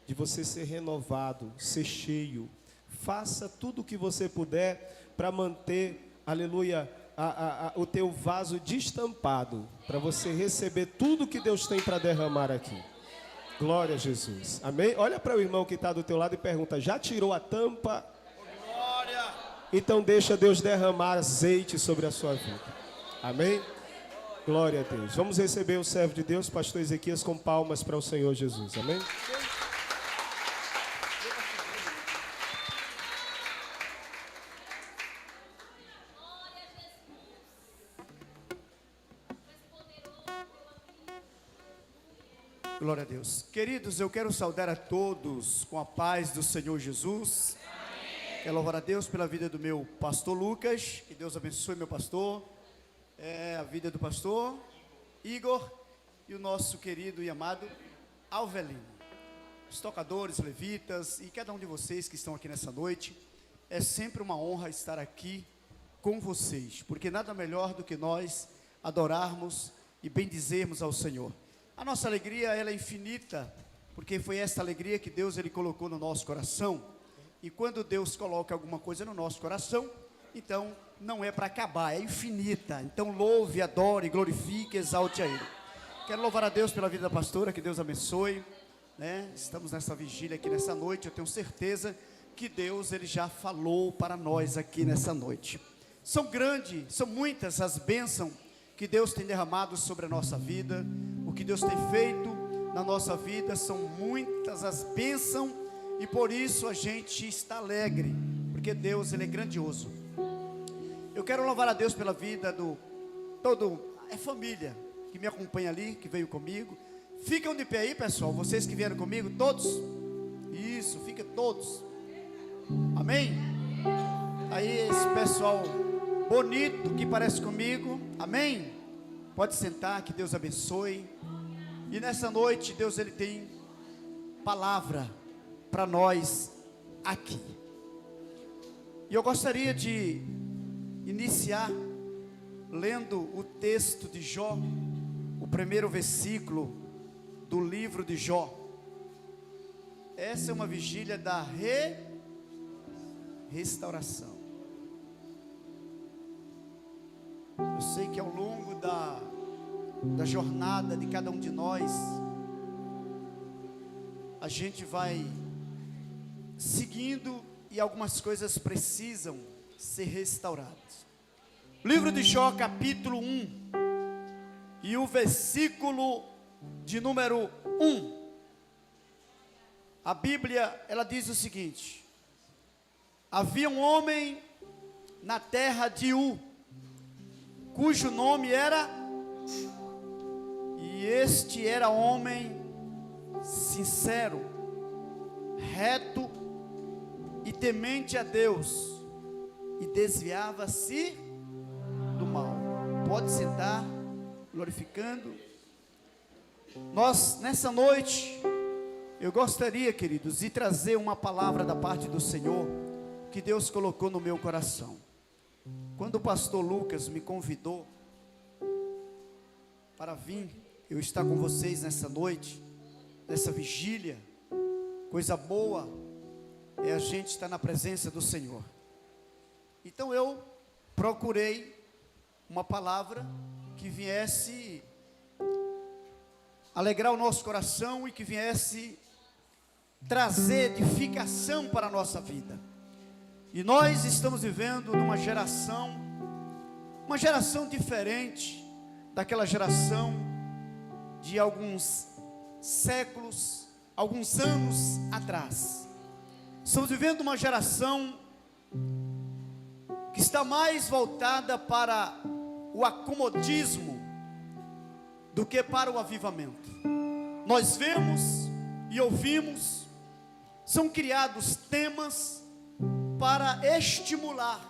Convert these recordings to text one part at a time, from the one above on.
de você ser renovado, ser cheio. Faça tudo o que você puder para manter, aleluia, o teu vaso destampado, para você receber tudo que Deus tem para derramar aqui. Glória a Jesus. Amém? Olha para o irmão que está do teu lado e pergunta: já tirou a tampa? Glória! Então deixa Deus derramar azeite sobre a sua vida. Amém? Glória a Deus. Vamos receber o servo de Deus, pastor Ezequias, com palmas para o Senhor Jesus. Amém? Glória a Deus. Queridos, eu quero saudar a todos com a paz do Senhor Jesus. Amém. Quero louvar a Deus pela vida do meu pastor Lucas. Que Deus abençoe meu pastor. A vida do pastor Igor e o nosso querido e amado Alvelino. Os tocadores, levitas e cada um de vocês que estão aqui nessa noite. É sempre uma honra estar aqui com vocês, porque nada melhor do que nós adorarmos e bendizermos ao Senhor. A nossa alegria, ela é infinita, porque foi essa alegria que Deus ele colocou no nosso coração. E quando Deus coloca alguma coisa no nosso coração, então não é para acabar, é infinita. Então louve, adore, glorifique, exalte a Ele. Quero louvar a Deus pela vida da pastora, que Deus abençoe, né? Estamos nessa vigília aqui nessa noite, eu tenho certeza que Deus ele já falou para nós aqui nessa noite. São grandes, são muitas as bênçãos que Deus tem derramado sobre a nossa vida. O que Deus tem feito na nossa vida, são muitas as bênçãos, e por isso a gente está alegre, porque Deus ele é grandioso. Eu quero louvar a Deus pela vida do família que me acompanha ali, que veio comigo. Ficam de pé aí, pessoal, vocês que vieram comigo, todos. Isso, fica todos. Amém? Aí esse pessoal bonito que parece comigo, amém? Pode sentar, que Deus abençoe. E nessa noite Deus ele tem palavra para nós aqui. E eu gostaria de iniciar lendo o texto de Jó, o primeiro versículo do livro de Jó. Essa é uma vigília da restauração. Eu sei que ao longo da jornada de cada um de nós, a gente vai seguindo e algumas coisas precisam ser restauradas. Livro de Jó, capítulo 1, e o versículo de número 1. A Bíblia, ela diz o seguinte: havia um homem na terra de U, cujo nome era, e este era homem sincero, reto e temente a Deus, e desviava-se do mal. Pode sentar, glorificando. Nós, nessa noite, eu gostaria, queridos, de trazer uma palavra da parte do Senhor, que Deus colocou no meu coração. Quando o pastor Lucas me convidou para vir, eu estar com vocês nessa noite, nessa vigília, coisa boa é a gente estar na presença do Senhor. Então eu procurei uma palavra que viesse alegrar o nosso coração e que viesse trazer edificação para a nossa vida. E nós estamos vivendo numa geração, uma geração diferente daquela geração de alguns séculos, alguns anos atrás. Estamos vivendo uma geração que está mais voltada para o acomodismo do que para o avivamento. Nós vemos e ouvimos, são criados temas para estimular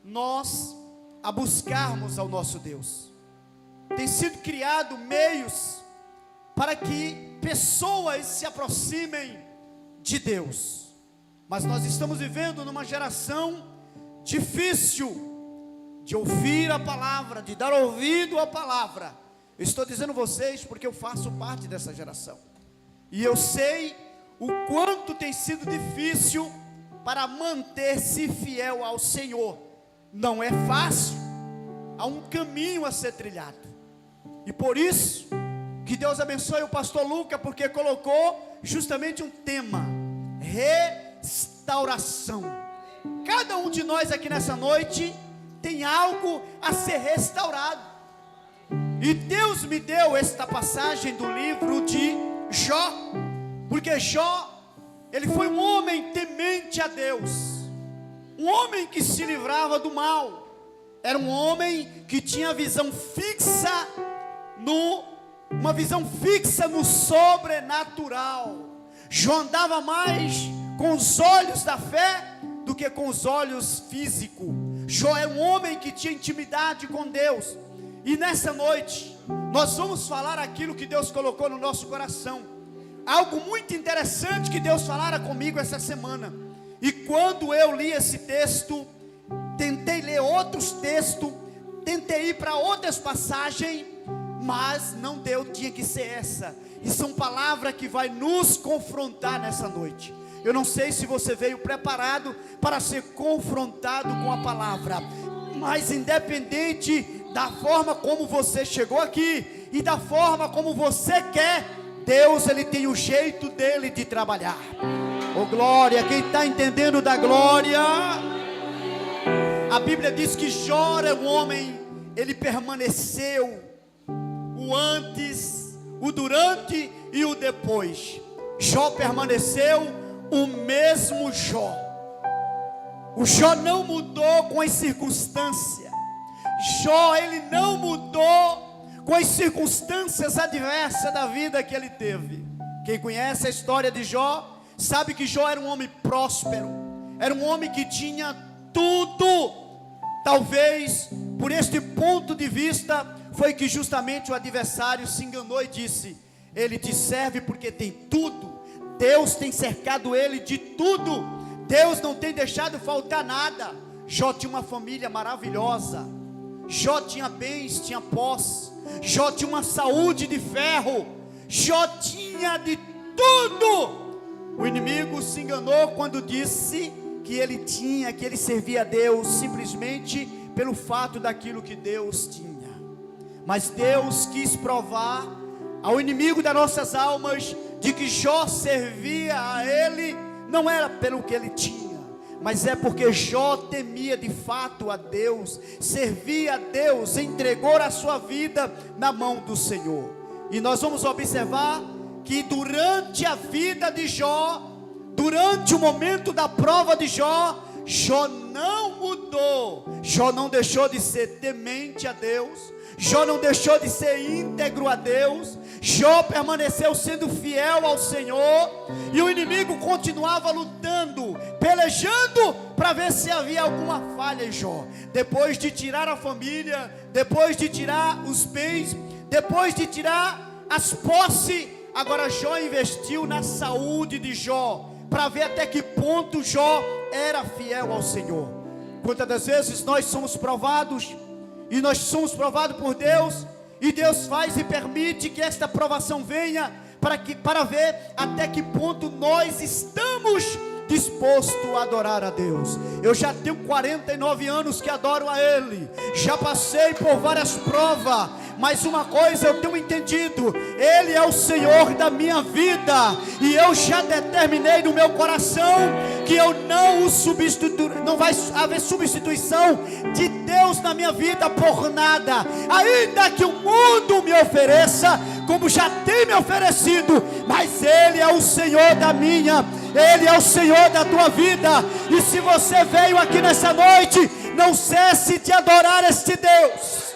nós a buscarmos ao nosso Deus. Tem sido criado meios para que pessoas se aproximem de Deus. Mas nós estamos vivendo numa geração difícil de ouvir a palavra, de dar ouvido à palavra. Eu estou dizendo vocês porque eu faço parte dessa geração. E eu sei o quanto tem sido difícil para manter-se fiel ao Senhor. Não é fácil, há um caminho a ser trilhado. E por isso, que Deus abençoe o pastor Lucas, porque colocou justamente um tema: restauração. Cada um de nós aqui nessa noite tem algo a ser restaurado. E Deus me deu esta passagem do livro de Jó, porque Jó, ele foi um homem temente a Deus, um homem que se livrava do mal, era um homem que tinha visão fixa uma visão fixa no sobrenatural. Jó andava mais com os olhos da fé do que com os olhos físicos. Jó é um homem que tinha intimidade com Deus. E nessa noite nós vamos falar aquilo que Deus colocou no nosso coração, algo muito interessante que Deus falara comigo essa semana. E quando eu li esse texto, tentei ler outros textos, tentei ir para outras passagens, mas não deu, tinha que ser essa. E são palavras que vai nos confrontar nessa noite. Eu não sei se você veio preparado para ser confrontado com a palavra, mas independente da forma como você chegou aqui e da forma como você quer, Deus, ele tem o jeito dele de trabalhar. Oh glória, quem está entendendo da glória? A Bíblia diz que Jó é um homem, ele permaneceu o antes, o durante e o depois. Jó permaneceu o mesmo Jó. O Jó não mudou com as circunstâncias. Jó, ele não mudou com as circunstâncias adversas da vida que ele teve. Quem conhece a história de Jó, sabe que Jó era um homem próspero, era um homem que tinha tudo. Talvez, por este ponto de vista, foi que justamente o adversário se enganou e disse: ele te serve porque tem tudo. Deus tem cercado ele de tudo. Deus não tem deixado faltar nada. Jó tinha uma família maravilhosa. Jó tinha bens, tinha posse. Jó tinha uma saúde de ferro. Jó tinha de tudo. O inimigo se enganou quando disse que ele servia a Deus simplesmente pelo fato daquilo que Deus tinha. Mas Deus quis provar ao inimigo das nossas almas de que Jó servia a ele, não era pelo que ele tinha, mas é porque Jó temia de fato a Deus, servia a Deus, entregou a sua vida na mão do Senhor. E nós vamos observar que durante a vida de Jó, durante o momento da prova de Jó, Jó não mudou. Jó não deixou de ser temente a Deus. Jó não deixou de ser íntegro a Deus. Jó permaneceu sendo fiel ao Senhor. E o inimigo continuava lutando, pelejando para ver se havia alguma falha em Jó. Depois de tirar a família, depois de tirar os bens, depois de tirar as posses, agora Jó investiu na saúde de Jó, para ver até que ponto Jó era fiel ao Senhor. Quantas das vezes nós somos provados, e nós somos provados por Deus, e Deus faz e permite que esta provação venha, para ver até que ponto nós estamos dispostos a adorar a Deus. Eu já tenho 49 anos que adoro a Ele, já passei por várias provas, mas uma coisa eu tenho entendido: Ele é o Senhor da minha vida, e eu já determinei no meu coração que eu não o substituo, não vai haver substituição de Deus na minha vida por nada, ainda que o mundo me ofereça, como já tem me oferecido, mas Ele é o Senhor da minha, Ele é o Senhor da tua vida. E se você veio aqui nessa noite, não cesse de adorar este Deus.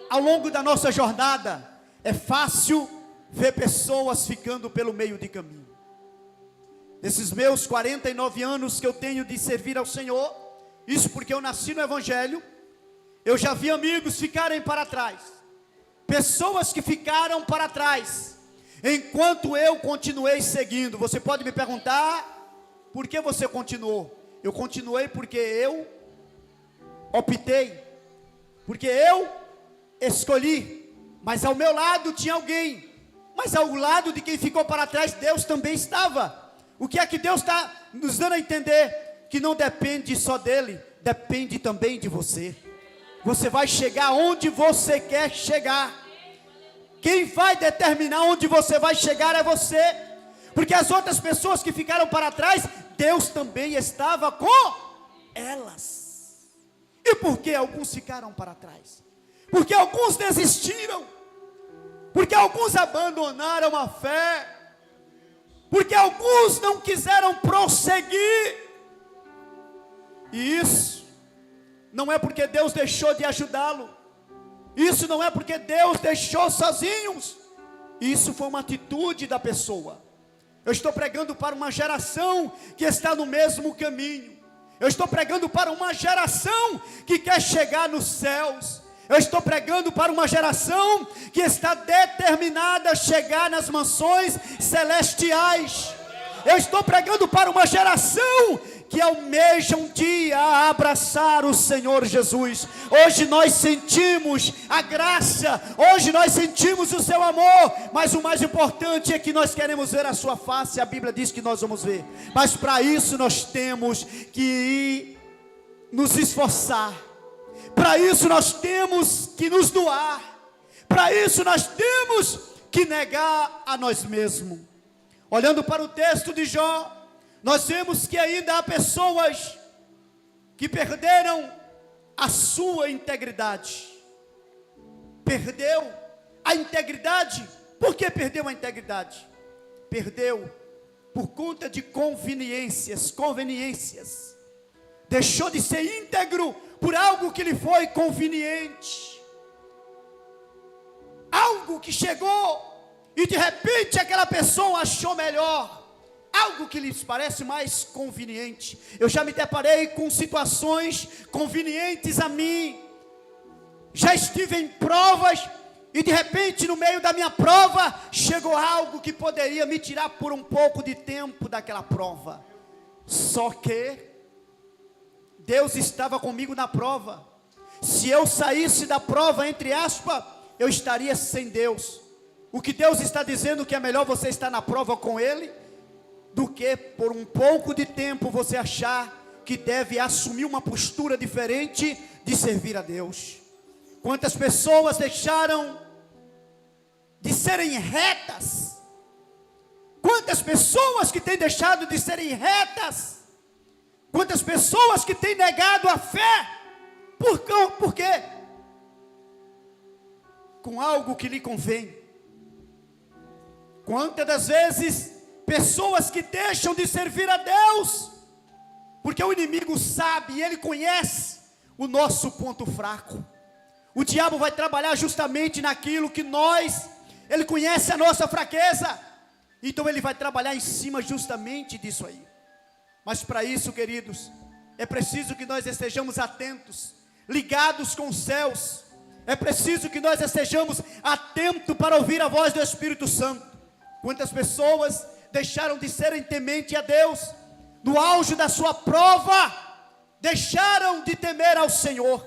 Ao longo da nossa jornada, é fácil ver pessoas ficando pelo meio de caminho. Nesses meus 49 anos que eu tenho de servir ao Senhor, isso porque eu nasci no Evangelho, eu já vi amigos ficarem para trás, pessoas que ficaram para trás, enquanto eu continuei seguindo. Você pode me perguntar, por que você continuou? Eu continuei porque eu optei, porque eu escolhi, mas ao meu lado tinha alguém, mas ao lado de quem ficou para trás, Deus também estava. O que é que Deus está nos dando a entender? Que não depende só dele, depende também de você. Você vai chegar onde você quer chegar. Quem vai determinar onde você vai chegar é você. Porque as outras pessoas que ficaram para trás, Deus também estava com elas. E por que alguns ficaram para trás? Porque alguns desistiram. Porque alguns abandonaram a fé. Porque alguns não quiseram prosseguir. E isso não é porque Deus deixou de ajudá-lo. Isso não é porque Deus deixou sozinhos. Isso foi uma atitude da pessoa. Eu estou pregando para uma geração que está no mesmo caminho. Eu estou pregando para uma geração que quer chegar nos céus. Eu estou pregando para uma geração que está determinada a chegar nas mansões celestiais. Eu estou pregando para uma geração que almeja um dia abraçar o Senhor Jesus. Hoje nós sentimos a graça, hoje nós sentimos o seu amor, mas o mais importante é que nós queremos ver a sua face. A Bíblia diz que nós vamos ver, mas para isso nós temos que nos esforçar. Para isso nós temos que nos doar. Para isso nós temos que negar a nós mesmos. Olhando para o texto de Jó, nós vemos que ainda há pessoas que perderam a sua integridade. Perdeu a integridade. Por que perdeu a integridade? Perdeu por conta de conveniências. Deixou de ser íntegro por algo que lhe foi conveniente. Algo que chegou e de repente aquela pessoa achou melhor. Algo que lhes parece mais conveniente. Eu já me deparei com situações convenientes a mim. Já estive em provas e de repente no meio da minha prova chegou algo que poderia me tirar por um pouco de tempo daquela prova. Só que Deus estava comigo na prova. Se eu saísse da prova, entre aspas, eu estaria sem Deus. O que Deus está dizendo que é melhor você estar na prova com Ele, do que por um pouco de tempo você achar que deve assumir uma postura diferente de servir a Deus. Quantas pessoas deixaram de serem retas? Quantas pessoas que têm deixado de serem retas? Quantas pessoas que têm negado a fé? Por quê? Com algo que lhe convém. Quantas das vezes pessoas que deixam de servir a Deus, porque o inimigo sabe e ele conhece o nosso ponto fraco. O diabo vai trabalhar justamente naquilo que ele conhece a nossa fraqueza, então ele vai trabalhar em cima justamente disso aí. Mas para isso, queridos, é preciso que nós estejamos atentos, ligados com os céus. É preciso que nós estejamos atentos para ouvir a voz do Espírito Santo. Quantas pessoas deixaram de serem tementes a Deus, no auge da sua prova, deixaram de temer ao Senhor.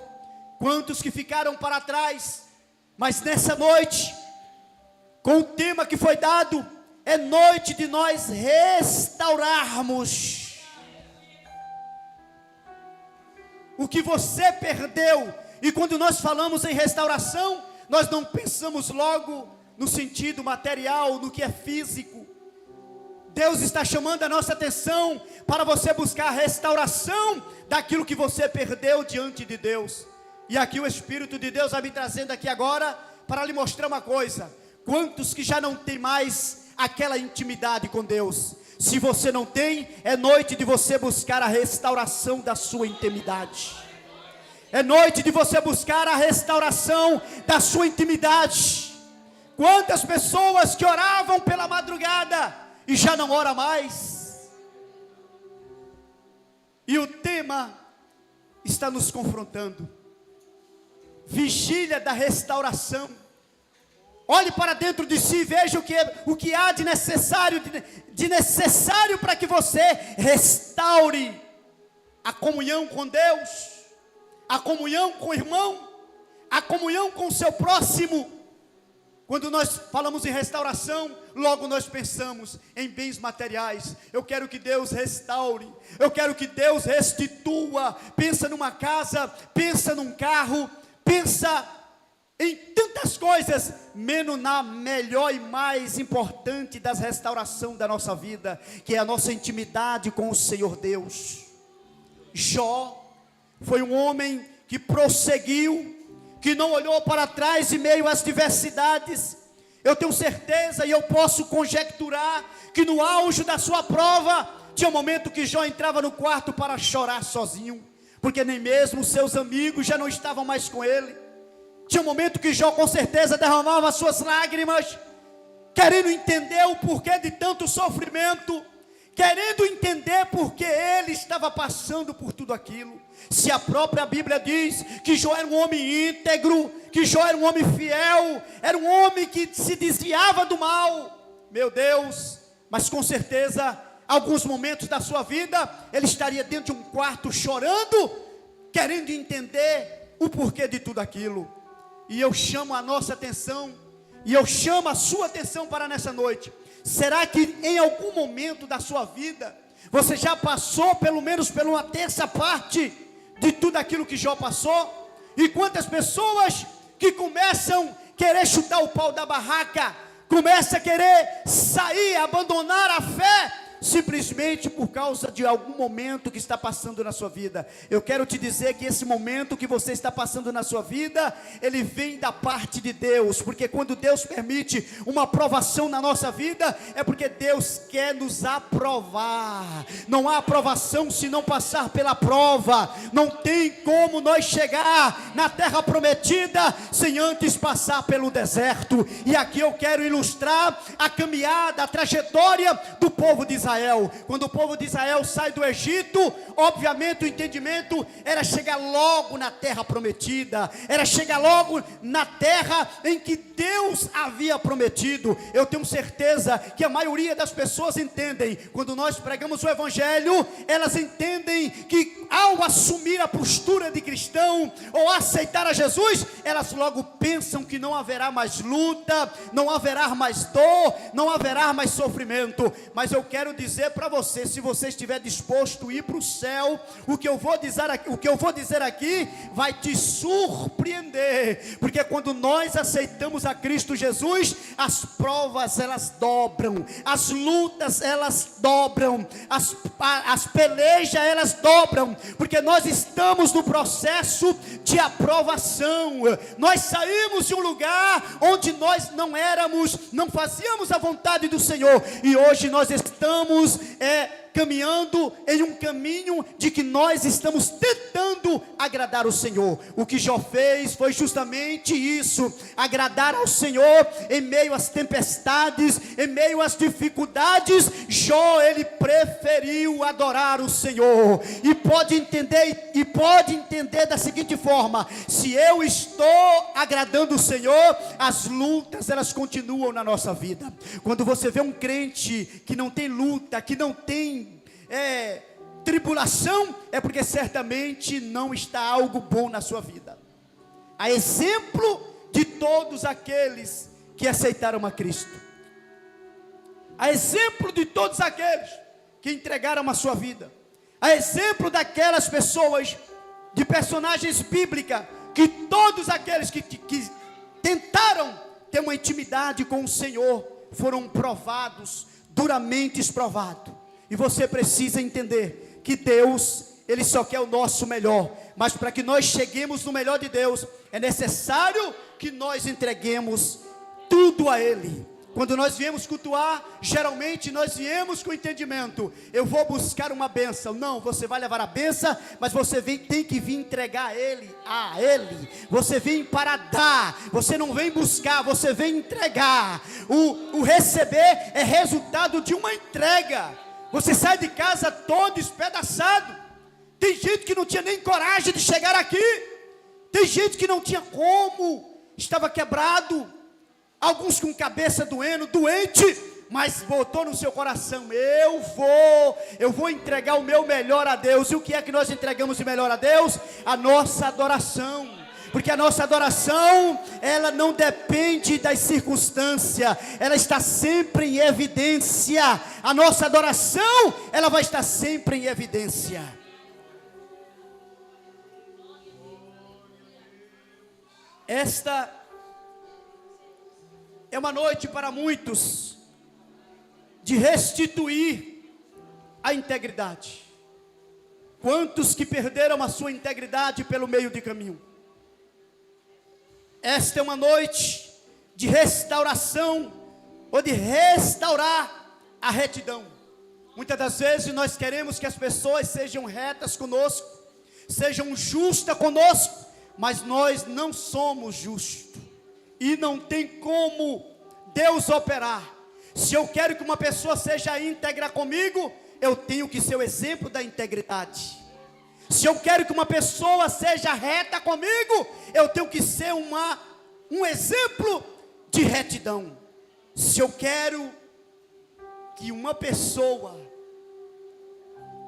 Quantos que ficaram para trás, mas nessa noite, com o tema que foi dado, é noite de nós restaurarmos o que você perdeu. E quando nós falamos em restauração, nós não pensamos logo no sentido material, no que é físico. Deus está chamando a nossa atenção para você buscar a restauração daquilo que você perdeu diante de Deus. E aqui o Espírito de Deus vai me trazendo aqui agora para lhe mostrar uma coisa. Quantos que já não tem mais aquela intimidade com Deus? Se você não tem, é noite de você buscar a restauração da sua intimidade. É noite de você buscar a restauração da sua intimidade. Quantas pessoas que oravam pela madrugada e já não ora mais. E o tema está nos confrontando. Vigília da restauração. Olhe para dentro de si e veja o que há de necessário para que você restaure a comunhão com Deus, a comunhão com o irmão, a comunhão com o seu próximo. Quando nós falamos em restauração, logo nós pensamos em bens materiais. Eu quero que Deus restaure, eu quero que Deus restitua. Pensa numa casa, pensa num carro, pensa em tantas coisas, menos na melhor e mais importante das restaurações da nossa vida, que é a nossa intimidade com o Senhor Deus. Jó foi um homem que prosseguiu, que não olhou para trás em meio às diversidades. Eu tenho certeza e eu posso conjecturar que no auge da sua prova, tinha um momento que Jó entrava no quarto para chorar sozinho, porque nem mesmo seus amigos já não estavam mais com ele. Tinha um momento que Jó com certeza derramava suas lágrimas, querendo entender o porquê de tanto sofrimento, querendo entender porque ele estava passando por tudo aquilo. Se a própria Bíblia diz que Jó era um homem íntegro, que Jó era um homem fiel, era um homem que se desviava do mal, meu Deus, mas com certeza, alguns momentos da sua vida, ele estaria dentro de um quarto chorando, querendo entender o porquê de tudo aquilo. E eu chamo a nossa atenção, e eu chamo a sua atenção para nessa noite. Será que em algum momento da sua vida, você já passou pelo menos por uma terça parte de tudo aquilo que Jó passou? E quantas pessoas que começam a querer chutar o pau da barraca, começam a querer sair, abandonar a fé, simplesmente por causa de algum momento que está passando na sua vida. Eu quero te dizer que esse momento que você está passando na sua vida, ele vem da parte de Deus, porque quando Deus permite uma aprovação na nossa vida, é porque Deus quer nos aprovar. Não há aprovação se não passar pela prova. Não tem como nós chegar na terra prometida sem antes passar pelo deserto. E aqui eu quero ilustrar a caminhada, a trajetória do povo de Israel. Quando o povo de Israel sai do Egito, obviamente o entendimento era chegar logo na terra prometida, era chegar logo na terra em que Deus havia prometido. Eu tenho certeza que a maioria das pessoas entendem, quando nós pregamos o Evangelho, elas entendem que ao assumir a postura de cristão, ou aceitar a Jesus, elas logo pensam que não haverá mais luta, não haverá mais dor, não haverá mais sofrimento. Mas eu quero dizer para você, se você estiver disposto a ir para o céu, o que eu vou dizer aqui vai te surpreender, porque quando nós aceitamos a Cristo Jesus, as provas elas dobram, as lutas elas dobram, as pelejas elas dobram, porque nós estamos no processo de aprovação. Nós saímos de um lugar onde nós não fazíamos a vontade do Senhor, e hoje nós estamos caminhando em um caminho de que nós estamos tentando agradar o Senhor. O que Jó fez foi justamente isso, agradar ao Senhor em meio às tempestades, em meio às dificuldades. Jó, ele preferiu adorar o Senhor, e pode entender da seguinte forma: se eu estou agradando o Senhor, as lutas elas continuam na nossa vida. Quando você vê um crente que não tem luta, que não tem tribulação, é porque certamente não está algo bom na sua vida. A exemplo de todos aqueles que aceitaram a Cristo, a exemplo de todos aqueles que entregaram a sua vida, a exemplo daquelas pessoas, de personagens bíblicas, que todos aqueles que tentaram ter uma intimidade com o Senhor, foram provados, duramente provados. E você precisa entender que Deus, Ele só quer o nosso melhor, mas para que nós cheguemos no melhor de Deus, é necessário que nós entreguemos tudo a Ele. Quando nós viemos cultuar, geralmente nós viemos com entendimento: eu vou buscar uma bênção. Não, você vai levar a bênção, mas você tem que vir entregar a Ele. Você vem para dar, você não vem buscar, você vem entregar. O receber é resultado de uma entrega. Você sai de casa todo espedaçado. Tem gente que não tinha nem coragem de chegar aqui. Tem gente que não tinha como, estava quebrado. Alguns com cabeça doendo, doente, mas botou no seu coração: eu vou entregar o meu melhor a Deus. E o que é que nós entregamos de melhor a Deus? A nossa adoração. Porque a nossa adoração, ela não depende das circunstâncias, ela está sempre em evidência. A nossa adoração, ela vai estar sempre em evidência. Esta é uma noite para muitos de restituir a integridade. Quantos que perderam a sua integridade pelo meio de caminho? Esta é uma noite de restauração, ou de restaurar a retidão. Muitas das vezes nós queremos que as pessoas sejam retas conosco, sejam justas conosco, mas nós não somos justos, e não tem como Deus operar. Se eu quero que uma pessoa seja íntegra comigo, eu tenho que ser o exemplo da integridade. Se eu quero que uma pessoa seja reta comigo, eu tenho que ser um exemplo de retidão. Se eu quero que uma pessoa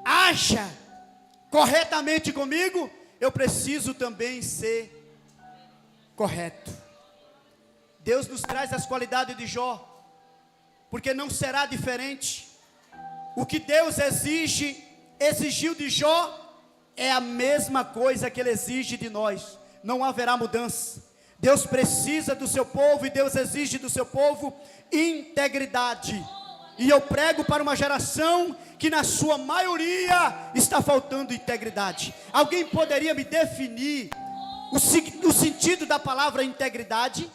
haja corretamente comigo, eu preciso também ser correto. Deus nos traz as qualidades de Jó, porque não será diferente. O que Deus exigiu de Jó, é a mesma coisa que Ele exige de nós. Não haverá mudança. Deus precisa do seu povo, e Deus exige do seu povo integridade. E eu prego para uma geração que na sua maioria está faltando integridade. Alguém poderia me definir o sentido da palavra integridade?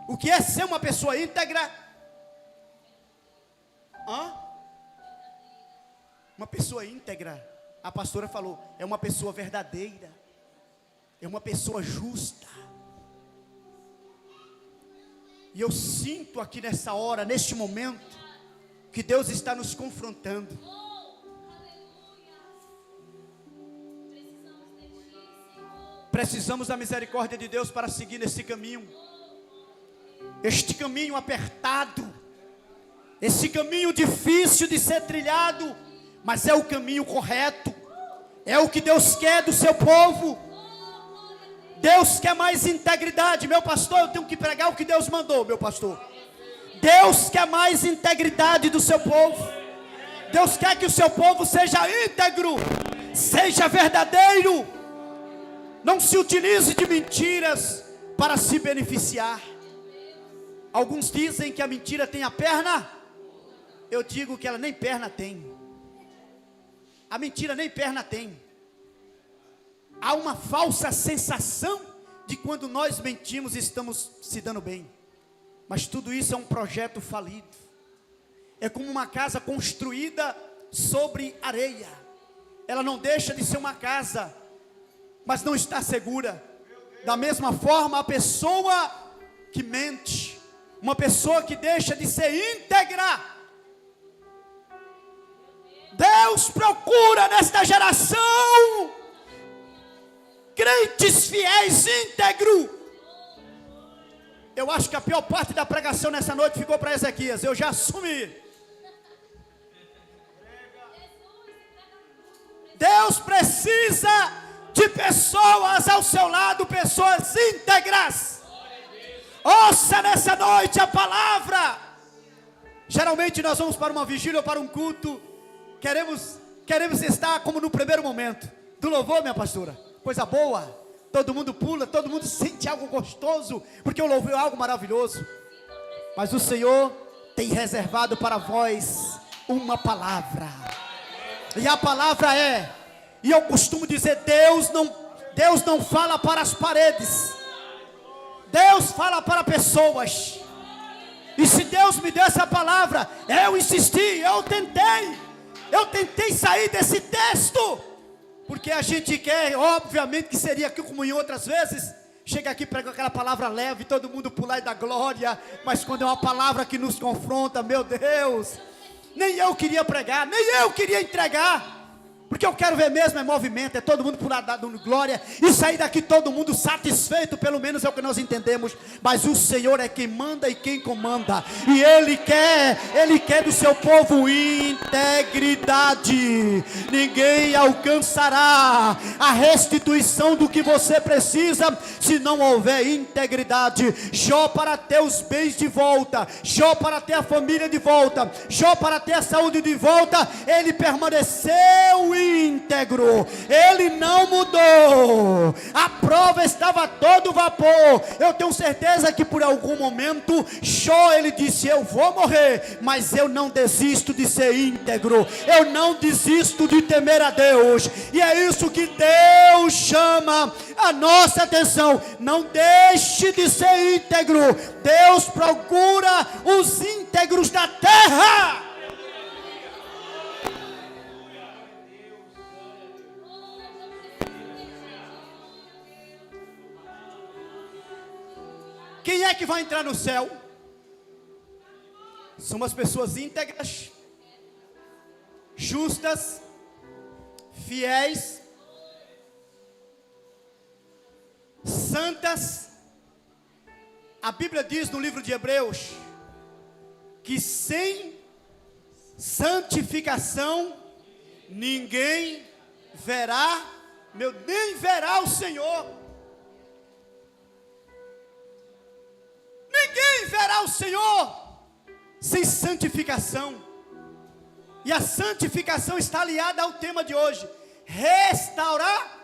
O que é ser uma pessoa íntegra? Uma pessoa íntegra, a pastora falou, é uma pessoa verdadeira, é uma pessoa justa. E eu sinto aqui nessa hora, neste momento, que Deus está nos confrontando. Precisamos da misericórdia de Deus para seguir nesse caminho. Este caminho apertado, esse caminho difícil de ser trilhado, mas é o caminho correto. É o que Deus quer do seu povo. Deus quer mais integridade. Meu pastor, eu tenho que pregar o que Deus mandou, meu pastor. Deus quer mais integridade do seu povo. Deus quer que o seu povo seja íntegro, seja verdadeiro. Não se utilize de mentiras para se beneficiar. Alguns dizem que a mentira tem a perna. Eu digo que ela nem perna tem. A mentira nem perna tem. Há uma falsa sensação de quando nós mentimos estamos se dando bem. Mas tudo isso é um projeto falido. É como uma casa construída sobre areia. Ela não deixa de ser uma casa, mas não está segura. Da mesma forma, a pessoa que mente, uma pessoa que deixa de ser íntegra, Deus procura nesta geração crentes fiéis, íntegros. Eu acho que a pior parte da pregação nessa noite ficou para Ezequias. Eu já assumi. Deus precisa de pessoas ao seu lado, pessoas íntegras. Ouça nessa noite a palavra. Geralmente nós vamos para uma vigília ou para um culto, queremos estar como no primeiro momento do louvor, minha pastora. Coisa boa, todo mundo pula, todo mundo sente algo gostoso, porque o louvor é algo maravilhoso. Mas o Senhor tem reservado para vós uma palavra. E a palavra é, e eu costumo dizer, Deus não fala para as paredes. Deus fala para pessoas. E se Deus me deu essa palavra, eu insisti, eu tentei sair desse texto, porque a gente quer, obviamente que seria aqui como em outras vezes, chega aqui, prega aquela palavra leve, todo mundo pular e dar glória, mas quando é uma palavra que nos confronta, meu Deus, nem eu queria pregar, nem eu queria entregar, Porque eu quero ver mesmo é movimento, é todo mundo por lá dando glória, e sair daqui todo mundo satisfeito, pelo menos é o que nós entendemos. Mas o Senhor é quem manda e quem comanda, e Ele quer do seu povo integridade. Ninguém alcançará a restituição do que você precisa, se não houver integridade. Jó, para ter os bens de volta, Jó, para ter a família de volta, Jó, para ter a saúde de volta, ele permaneceu íntegro, ele não mudou. A prova estava a todo vapor. Eu tenho certeza que por algum momento Jó, ele disse: eu vou morrer, mas eu não desisto de ser íntegro, eu não desisto de temer a Deus. E é isso que Deus chama a nossa atenção. Não deixe de ser íntegro. Deus procura os íntegros da terra. Quem é que vai entrar no céu? São as pessoas íntegras, justas, fiéis, santas. A Bíblia diz no livro de Hebreus que sem santificação ninguém verá, nem verá o Senhor. Ninguém verá o Senhor sem santificação. E a santificação está aliada ao tema de hoje: restaurar,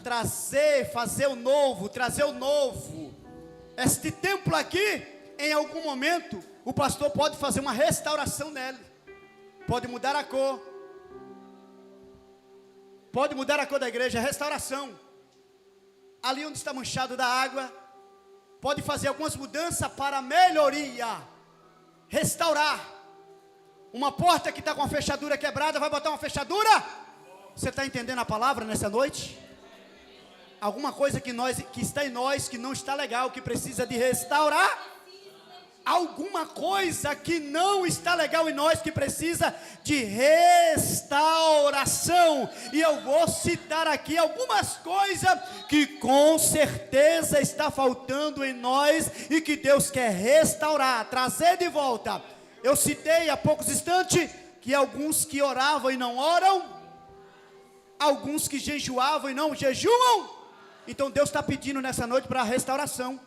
trazer, fazer o novo, trazer o novo. Este templo aqui, em algum momento, o pastor pode fazer uma restauração nele. Pode mudar a cor. Pode mudar a cor da igreja, restauração. Ali onde está manchado da água, pode fazer algumas mudanças para melhoria, restaurar. Uma porta que está com a fechadura quebrada, vai botar uma fechadura? Você está entendendo a palavra nessa noite? Alguma coisa que está em nós, que não está legal, que precisa de restaurar? Alguma coisa que não está legal em nós, que precisa de restauração. E eu vou citar aqui algumas coisas que com certeza está faltando em nós e que Deus quer restaurar, trazer de volta. Eu citei há poucos instantes que alguns que oravam e não oram, alguns que jejuavam e não jejuam. Então Deus está pedindo nessa noite para a restauração.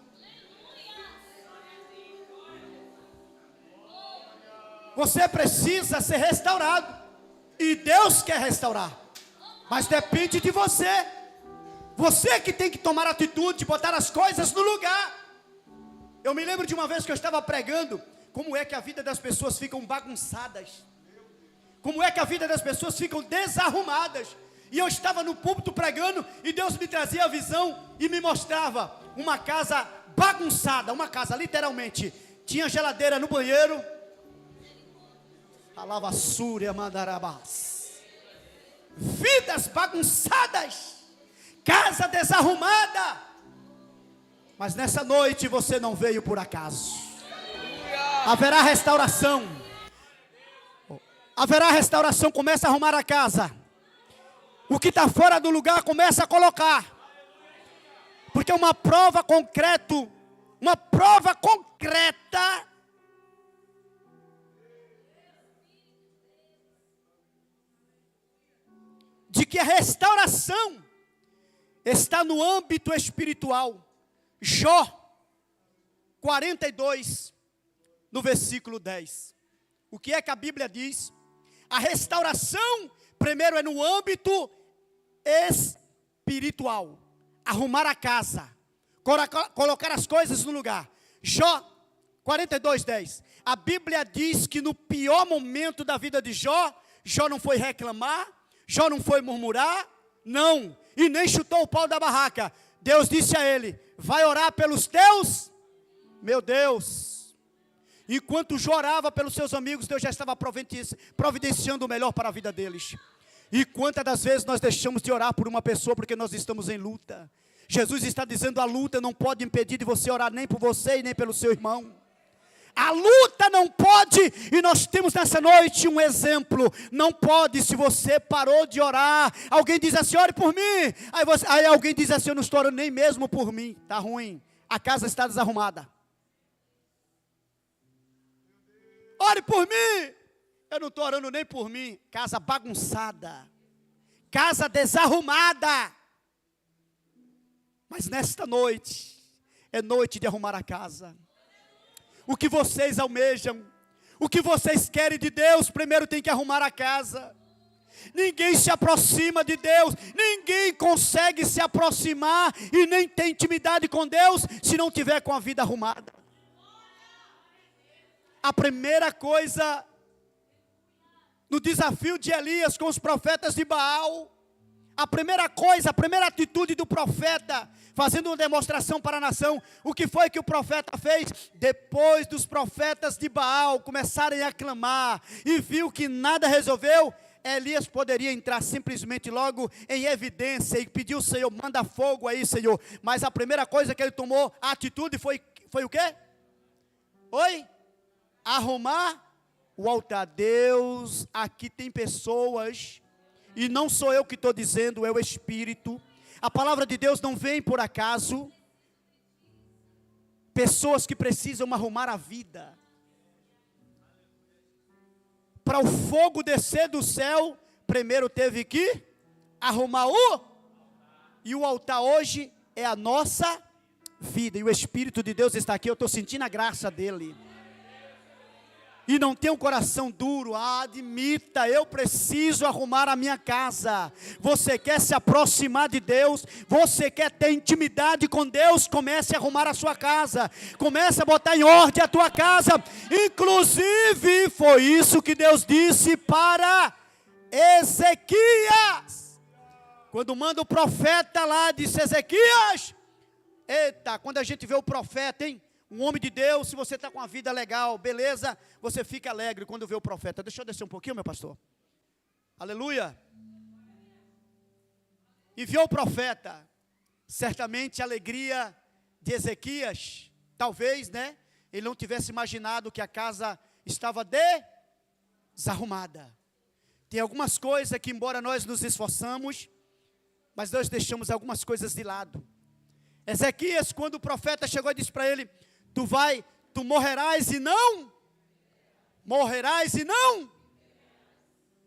Você precisa ser restaurado, e Deus quer restaurar, mas depende de você. Você que tem que tomar atitude, botar as coisas no lugar. Eu me lembro de uma vez que eu estava pregando, como é que a vida das pessoas ficam bagunçadas, como é que a vida das pessoas ficam desarrumadas. E eu estava no púlpito pregando, e Deus me trazia a visão e me mostrava uma casa bagunçada, uma casa literalmente, tinha geladeira no banheiro, a lavassúria mandarabás, vidas bagunçadas, casa desarrumada. Mas nessa noite você não veio por acaso. Haverá restauração. Haverá restauração. Começa a arrumar a casa. O que está fora do lugar começa a colocar. Porque uma prova concreta de que a restauração está no âmbito espiritual. Jó 42, no versículo 10. O que é que a Bíblia diz? A restauração, primeiro, é no âmbito espiritual. Arrumar a casa, colocar as coisas no lugar. Jó 42, 10. A Bíblia diz que no pior momento da vida de Jó, Jó não foi reclamar, Jó não foi murmurar, não, e nem chutou o pau da barraca. Deus disse a ele: vai orar pelos teus, meu Deus. Enquanto Jó orava pelos seus amigos, Deus já estava providenciando o melhor para a vida deles. E quantas das vezes nós deixamos de orar por uma pessoa porque nós estamos em luta? Jesus está dizendo: a luta não pode impedir de você orar nem por você e nem pelo seu irmão. A luta não pode, e nós temos nessa noite um exemplo. Não pode, se você parou de orar, alguém diz assim, ore por mim. Aí alguém diz assim, eu não estou orando nem mesmo por mim. Está ruim, a casa está desarrumada. Ore por mim. Eu não estou orando nem por mim. Casa bagunçada, casa desarrumada. Mas nesta noite, é noite de arrumar a casa. O que vocês almejam, o que vocês querem de Deus, primeiro tem que arrumar a casa. Ninguém se aproxima de Deus, ninguém consegue se aproximar e nem tem intimidade com Deus se não tiver com a vida arrumada. A primeira coisa no desafio de Elias com os profetas de Baal, a primeira coisa, a primeira atitude do profeta, fazendo uma demonstração para a nação, o que foi que o profeta fez? Depois dos profetas de Baal começarem a clamar, e viu que nada resolveu, Elias poderia entrar simplesmente logo em evidência, e pedir ao Senhor, manda fogo aí, Senhor, mas a primeira coisa que ele tomou, a atitude foi o quê? Oi? Arrumar o altar. Deus, aqui tem pessoas, e não sou eu que estou dizendo, é o Espírito. A palavra de Deus não vem por acaso. Pessoas que precisam arrumar a vida. Para o fogo descer do céu, primeiro teve que arrumar e o altar hoje é a nossa vida. E o Espírito de Deus está aqui, eu estou sentindo a graça dele. E não tem um coração duro, admita, eu preciso arrumar a minha casa. Você quer se aproximar de Deus, você quer ter intimidade com Deus, comece a arrumar a sua casa, comece a botar em ordem a tua casa. Inclusive, foi isso que Deus disse para Ezequias. Quando manda o profeta lá, disse Ezequias, eita, quando a gente vê o profeta, hein? Um homem de Deus, se você está com uma vida legal, beleza, você fica alegre quando vê o profeta. Deixa eu descer um pouquinho, meu pastor. Aleluia. Enviou o profeta. Certamente a alegria de Ezequias, talvez, né? Ele não tivesse imaginado que a casa estava desarrumada. Tem algumas coisas que, embora nós nos esforçamos, mas nós deixamos algumas coisas de lado. Ezequias, quando o profeta chegou e disse para ele, tu morrerás e não? Morrerás e não?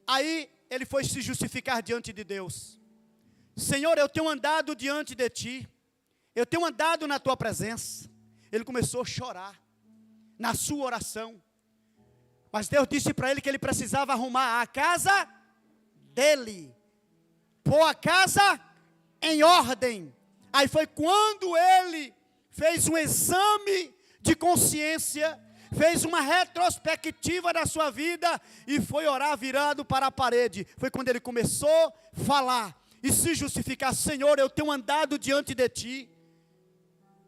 Aí ele foi se justificar diante de Deus. Senhor, eu tenho andado diante de ti, eu tenho andado na tua presença. Ele começou a chorar, na sua oração. Mas Deus disse para ele que ele precisava arrumar a casa dele, pôr a casa em ordem. Aí foi quando ele fez um exame de consciência, fez uma retrospectiva da sua vida e foi orar virado para a parede. Foi quando ele começou a falar e se justificar. Senhor, eu tenho andado diante de ti.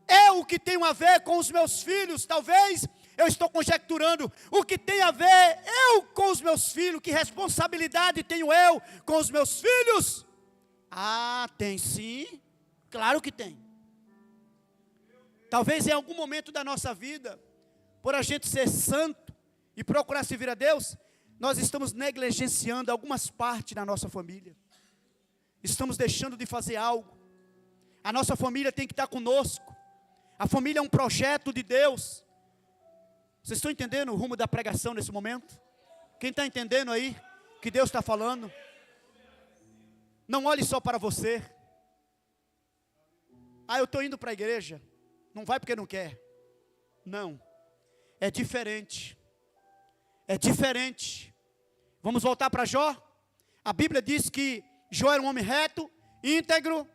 Eu que tenho a ver com os meus filhos, talvez eu estou conjecturando, o que tem a ver eu com os meus filhos, que responsabilidade tenho eu com os meus filhos? Ah, tem sim, claro que tem. Talvez em algum momento da nossa vida, por a gente ser santo e procurar servir a Deus, nós estamos negligenciando algumas partes da nossa família. Estamos deixando de fazer algo. A nossa família tem que estar conosco. A família é um projeto de Deus. Vocês estão entendendo o rumo da pregação nesse momento? Quem está entendendo aí que Deus está falando? Não olhe só para você. Ah, eu estou indo para a igreja. Não vai porque não quer. Não. É diferente. É diferente. Vamos voltar para Jó? A Bíblia diz que Jó era um homem reto, íntegro,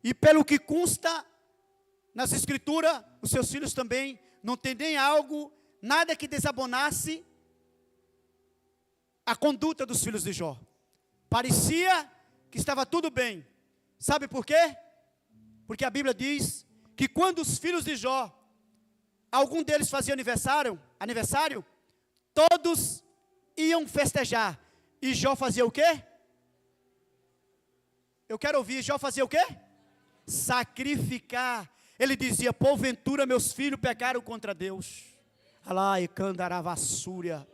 e pelo que consta nas escrituras, os seus filhos também não tem nem algo, nada que desabonasse a conduta dos filhos de Jó. Parecia que estava tudo bem. Sabe por quê? Porque a Bíblia diz que quando os filhos de Jó, algum deles fazia aniversário, todos iam festejar. E Jó fazia o quê? Eu quero ouvir, Jó fazia o quê? Sacrificar. Ele dizia, porventura meus filhos pecaram contra Deus. Alá e candaravassúria.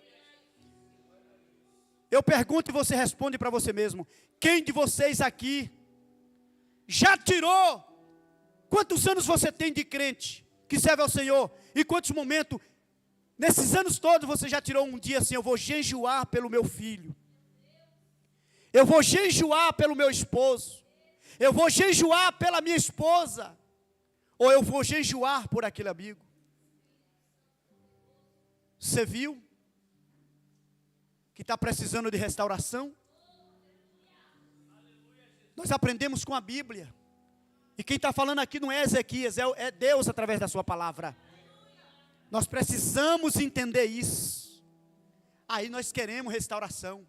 Eu pergunto e você responde para você mesmo. Quem de vocês aqui já tirou? Quantos anos você tem de crente que serve ao Senhor? E quantos momentos, nesses anos todos, você já tirou um dia assim, eu vou jejuar pelo meu filho. Eu vou jejuar pelo meu esposo. Eu vou jejuar pela minha esposa. Ou eu vou jejuar por aquele amigo. Você viu que está precisando de restauração? Nós aprendemos com a Bíblia. E quem está falando aqui não é Ezequias, é Deus através da sua palavra. Nós precisamos entender isso. Aí nós queremos restauração.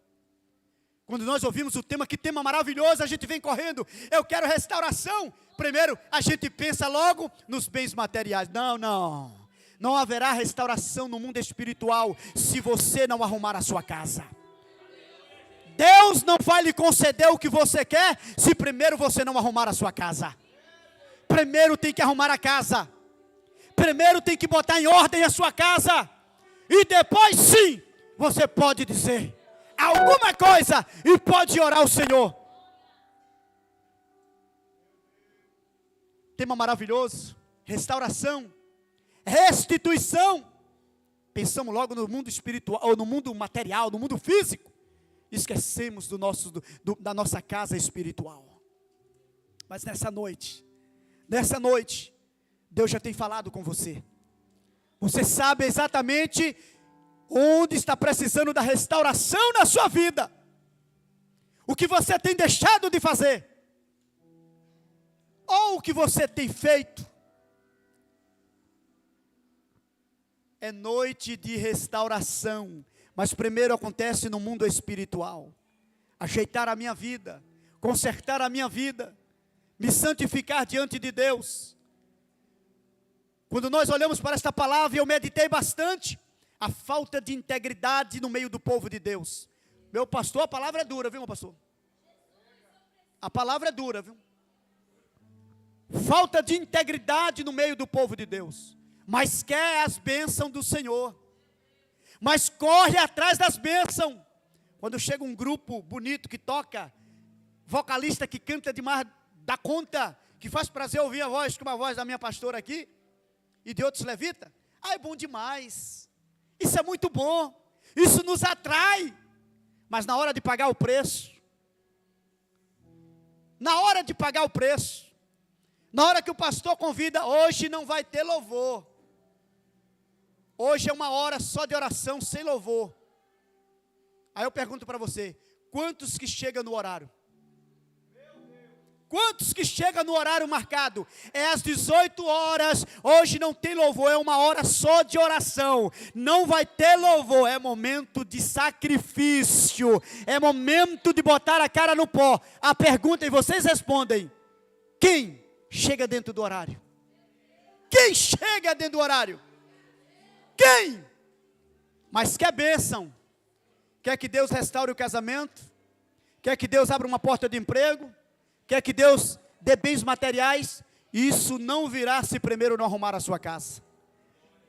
Quando nós ouvimos o tema, que tema maravilhoso, a gente vem correndo, eu quero restauração. Primeiro, a gente pensa logo nos bens materiais. Não haverá restauração no mundo espiritual se você não arrumar a sua casa. Deus não vai lhe conceder o que você quer se primeiro você não arrumar a sua casa. Primeiro tem que arrumar a casa. Primeiro tem que botar em ordem a sua casa. E depois sim, você pode dizer alguma coisa e pode orar ao Senhor. Tema maravilhoso, restauração, restituição. Pensamos logo no mundo espiritual, ou no mundo material, no mundo físico. Esquecemos da nossa casa espiritual. Mas nessa noite, Deus já tem falado com você. Você sabe exatamente onde está precisando da restauração na sua vida. O que você tem deixado de fazer. Ou o que você tem feito. É noite de restauração. Mas primeiro acontece no mundo espiritual. Ajeitar a minha vida. Consertar a minha vida. Me santificar diante de Deus. Quando nós olhamos para esta palavra, eu meditei bastante. A falta de integridade no meio do povo de Deus. Meu pastor, a palavra é dura, viu, meu pastor? A palavra é dura, viu? Falta de integridade no meio do povo de Deus. Mas quer as bênçãos do Senhor. Mas corre atrás das bênçãos. Quando chega um grupo bonito que toca, vocalista que canta demais da conta, que faz prazer ouvir a voz, como a voz da minha pastora aqui, e de outros levitas, é bom demais. Isso é muito bom, isso nos atrai, mas na hora de pagar o preço, na hora que o pastor convida, hoje não vai ter louvor, hoje é uma hora só de oração, sem louvor. Aí eu pergunto para você, quantos que chegam no horário? Quantos que chegam no horário marcado? É às 18 horas, hoje não tem louvor, é uma hora só de oração. Não vai ter louvor, é momento de sacrifício. É momento de botar a cara no pó. A pergunta e vocês respondem. Quem chega dentro do horário? Quem chega dentro do horário? Quem? Mas quer bênção? Quer que Deus restaure o casamento? Quer que Deus abra uma porta de emprego? Quer que Deus dê bens materiais? Isso não virá se primeiro não arrumar a sua casa.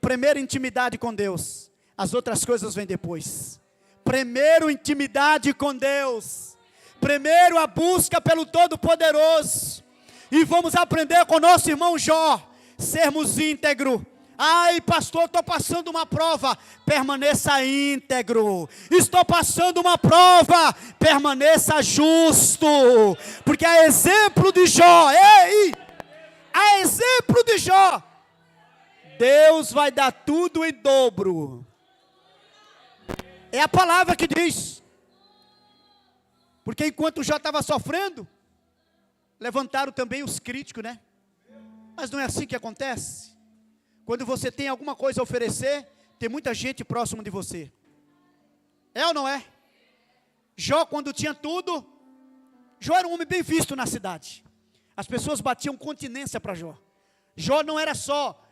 Primeiro intimidade com Deus. As outras coisas vêm depois. Primeiro intimidade com Deus. Primeiro a busca pelo Todo-Poderoso. E vamos aprender com nosso irmão Jó. Sermos íntegros. Ai, pastor, estou passando uma prova. Permaneça íntegro. Estou passando uma prova. Permaneça justo. Porque a exemplo de Jó, a exemplo de Jó, Deus vai dar tudo em dobro. É a palavra que diz. Porque enquanto Jó estava sofrendo, levantaram também os críticos, né? Mas não é assim que acontece. Quando você tem alguma coisa a oferecer, tem muita gente próximo de você. É ou não é? Jó, quando tinha tudo, Jó era um homem bem visto na cidade. As pessoas batiam continência para Jó. Jó não era só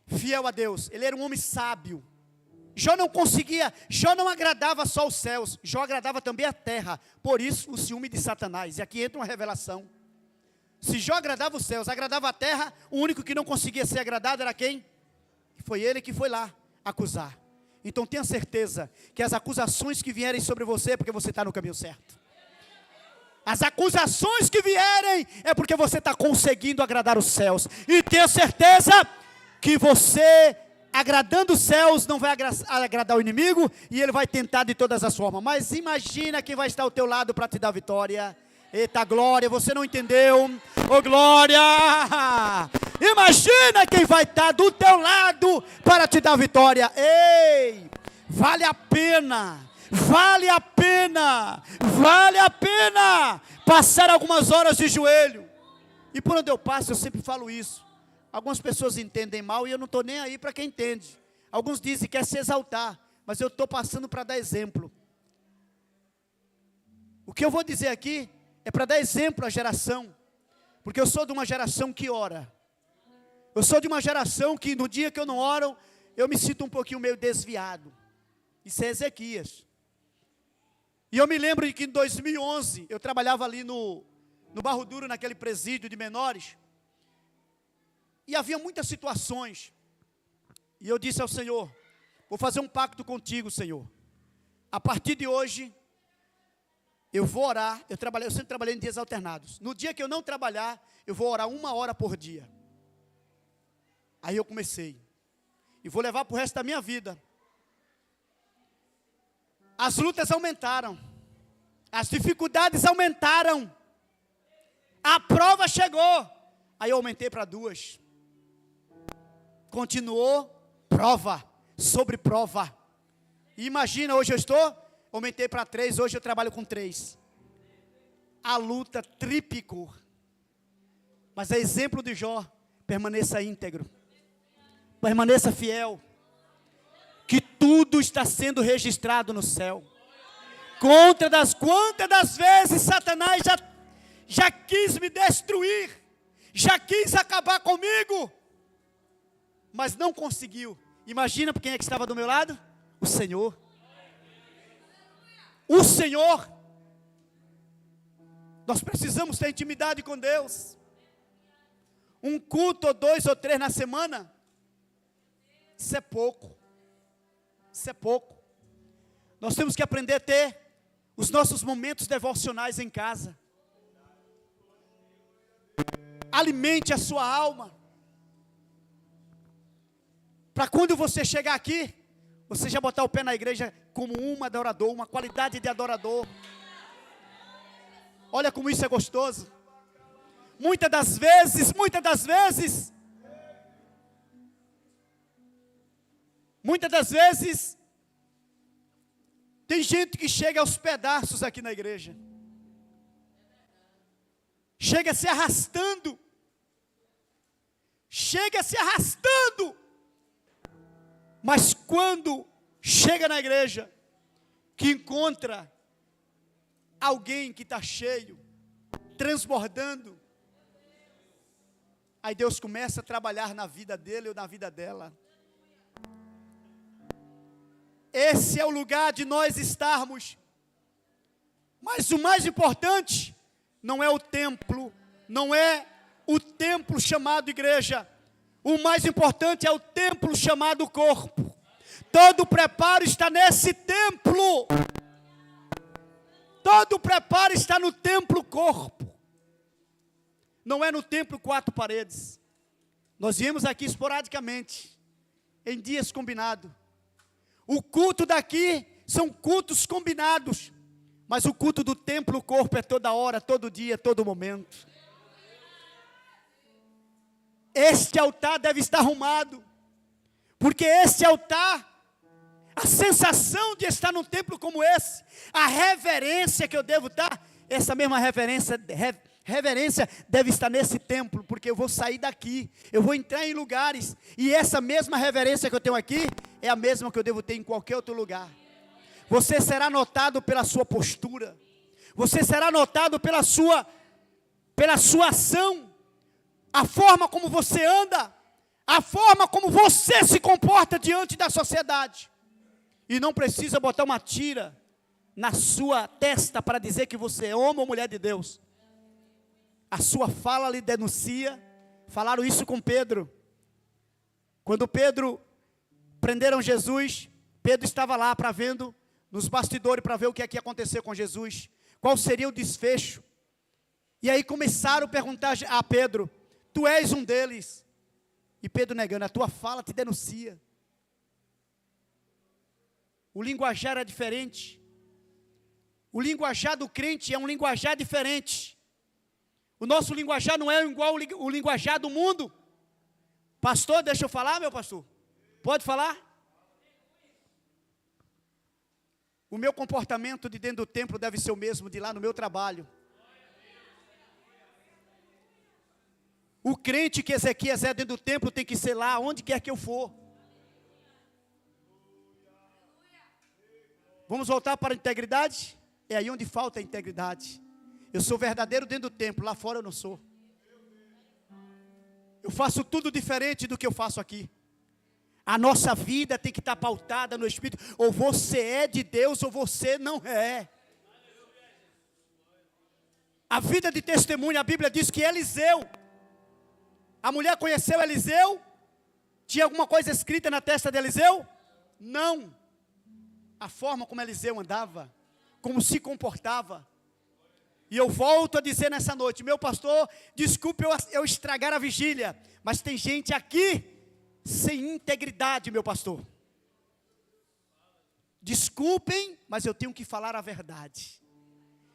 fiel a Deus, ele era um homem sábio. Jó não agradava só os céus, Jó agradava também a terra. Por isso o ciúme de Satanás. E aqui entra uma revelação. Se Jó agradava os céus, agradava a terra, o único que não conseguia ser agradado era quem? Foi ele que foi lá, acusar. Então tenha certeza que as acusações que vierem sobre você é porque você está no caminho certo. As acusações que vierem é porque você está conseguindo agradar os céus. E tenha certeza que você, agradando os céus, não vai agradar o inimigo, e ele vai tentar de todas as formas. Mas imagina quem vai estar ao teu lado para te dar vitória. Eita glória, você não entendeu? Ô glória! Imagina quem vai estar do teu lado para te dar vitória. Ei, vale a pena. Vale a pena, vale a pena passar algumas horas de joelho. E por onde eu passo, eu sempre falo isso. Algumas pessoas entendem mal e eu não estou nem aí para quem entende. Alguns dizem que quer se exaltar, mas eu estou passando para dar exemplo. O que eu vou dizer aqui é para dar exemplo à geração, porque eu sou de uma geração que ora. Eu sou de uma geração que no dia que eu não oro, eu me sinto um pouquinho meio desviado. Isso é Ezequias. E eu me lembro de que em 2011, eu trabalhava ali no Barro Duro, naquele presídio de menores. E havia muitas situações. E eu disse ao Senhor, vou fazer um pacto contigo, Senhor. A partir de hoje, eu vou orar. Eu sempre trabalhei em dias alternados. No dia que eu não trabalhar, eu vou orar 1 hora por dia. Aí eu comecei. E vou levar para o resto da minha vida. As lutas aumentaram, as dificuldades aumentaram, a prova chegou, aí eu aumentei para 2, continuou, prova, sobre prova, e imagina, hoje aumentei para 3, hoje eu trabalho com 3, a luta triplicou, mas é exemplo de Jó, permaneça íntegro, permaneça fiel, que tudo está sendo registrado no céu. Quantas das vezes Satanás já quis me destruir, já quis acabar comigo, mas não conseguiu. Imagina quem é que estava do meu lado? O Senhor. O Senhor. Nós precisamos ter intimidade com Deus. Um culto, ou 2 ou 3 na semana, isso é pouco. Isso é pouco. Nós temos que aprender a ter os nossos momentos devocionais em casa. Alimente a sua alma. Para quando você chegar aqui, você já botar o pé na igreja como um adorador, uma qualidade de adorador. Olha como isso é gostoso. Muitas das vezes, tem gente que chega aos pedaços aqui na igreja. Chega se arrastando. Mas quando chega na igreja, que encontra alguém que está cheio, transbordando, aí Deus começa a trabalhar na vida dele ou na vida dela. Esse é o lugar de nós estarmos. Mas o mais importante não é o templo, não é o templo chamado igreja. O mais importante é o templo chamado corpo. Todo o preparo está nesse templo. Todo o preparo está no templo corpo. Não é no templo 4 paredes. Nós viemos aqui esporadicamente, em dias combinados. O culto daqui são cultos combinados, mas o culto do templo, o corpo, é toda hora, todo dia, todo momento. Este altar deve estar arrumado, porque este altar, a sensação de estar num templo como esse, a reverência que eu devo dar, essa mesma reverência deve estar nesse templo, porque eu vou sair daqui, eu vou entrar em lugares, e essa mesma reverência que eu tenho aqui, é a mesma que eu devo ter em qualquer outro lugar. Você será notado pela sua postura, você será notado pela sua ação, a forma como você anda, a forma como você se comporta diante da sociedade. E não precisa botar uma tira na sua testa para dizer que você é homem ou mulher de Deus. A sua fala lhe denuncia. Falaram isso com Pedro. Quando Pedro prenderam Jesus, Pedro estava lá para vendo, nos bastidores, para ver o que ia acontecer com Jesus, qual seria o desfecho. E aí começaram a perguntar a Pedro, tu és um deles? E Pedro negando, a tua fala te denuncia. O linguajar era diferente. O linguajar do crente é um linguajar diferente. O nosso linguajar não é igual o linguajar do mundo. Pastor, deixa eu falar, meu pastor? Pode falar? O meu comportamento de dentro do templo deve ser o mesmo de lá no meu trabalho. O crente que Ezequias é dentro do templo tem que ser lá, onde quer que eu for. Vamos voltar para a integridade? É aí onde falta a integridade. Eu sou verdadeiro dentro do templo, lá fora eu não sou. Eu faço tudo diferente do que eu faço aqui. A nossa vida tem que estar pautada no Espírito. Ou você é de Deus ou você não é. A vida de testemunho, a Bíblia diz que Eliseu, a mulher conheceu Eliseu? Tinha alguma coisa escrita na testa de Eliseu? Não. A forma como Eliseu andava, como se comportava. E eu volto a dizer nessa noite, meu pastor, desculpe eu estragar a vigília, mas tem gente aqui sem integridade, meu pastor. Desculpem, mas eu tenho que falar a verdade.